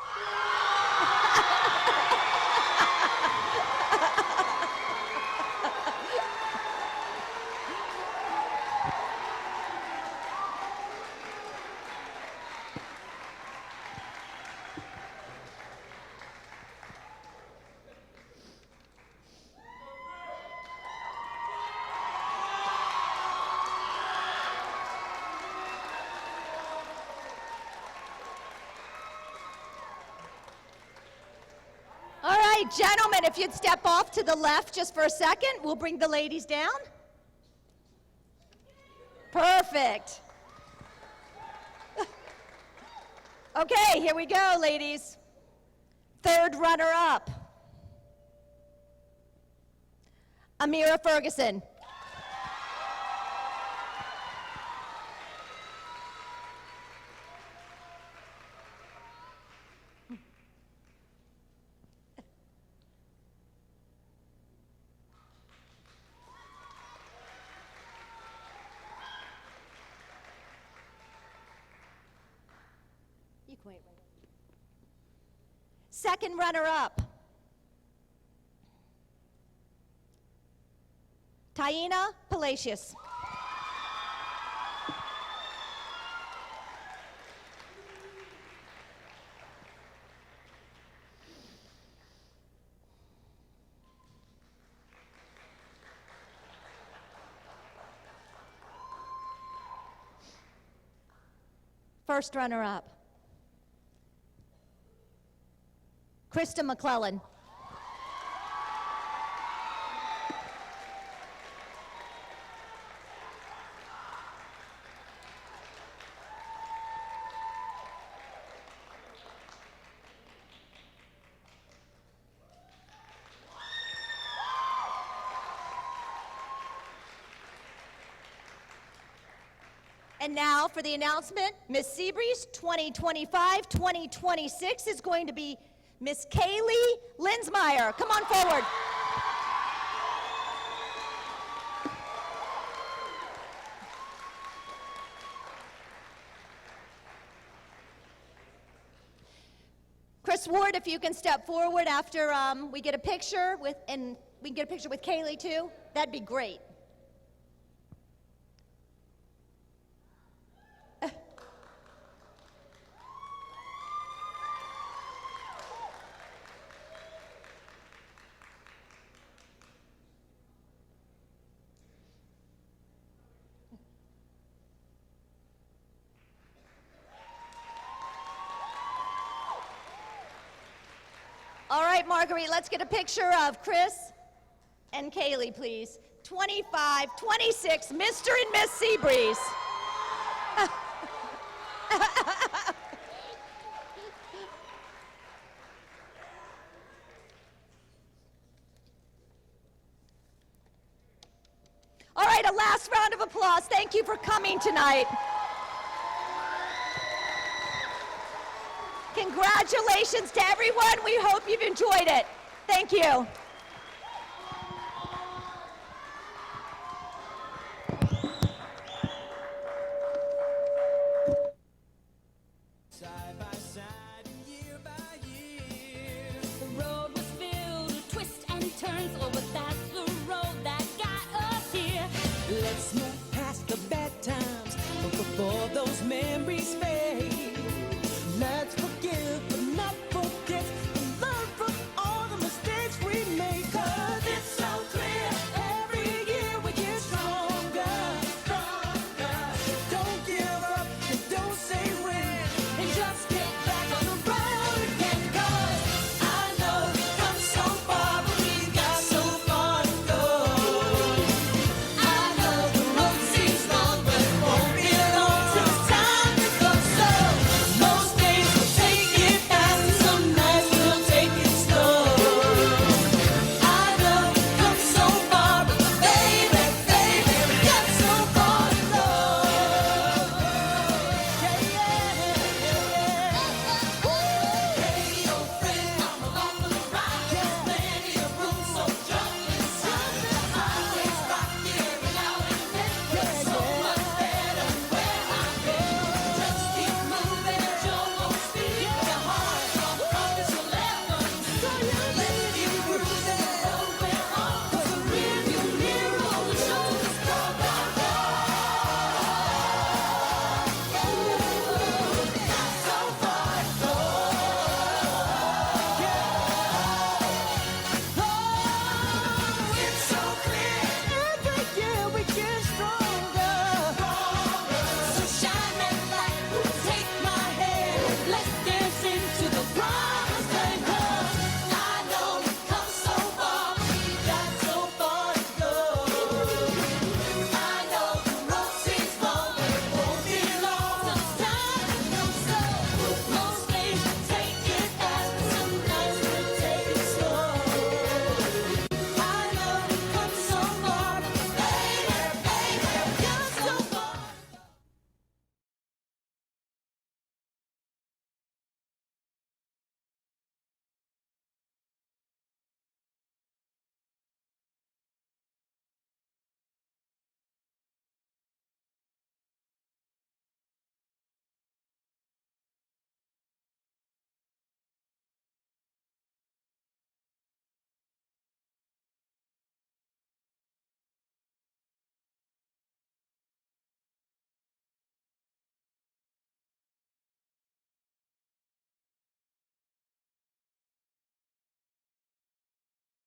All right, gentlemen, if you'd step off to the left just for a second, we'll bring the ladies down. Perfect. Okay, here we go, ladies. Third runner-up, Amira Ferguson. You can wait. Second runner-up, Taina Palacios. First runner-up, Krista McClellan. And now for the announcement, Miss Seabreeze 2025-2026 is going to be Miss Kaylee Linsmeyer. Come on forward. Chris Ward, if you can step forward after we get a picture with, and we can get a picture with Kaylee too, that'd be great. All right, Marguerite, let's get a picture of Chris and Kaylee, please. 25, 26, Mr. and Miss Seabreeze. All right, a last round of applause. Thank you for coming tonight. Congratulations to everyone. We hope you've enjoyed it. Thank you. feelings over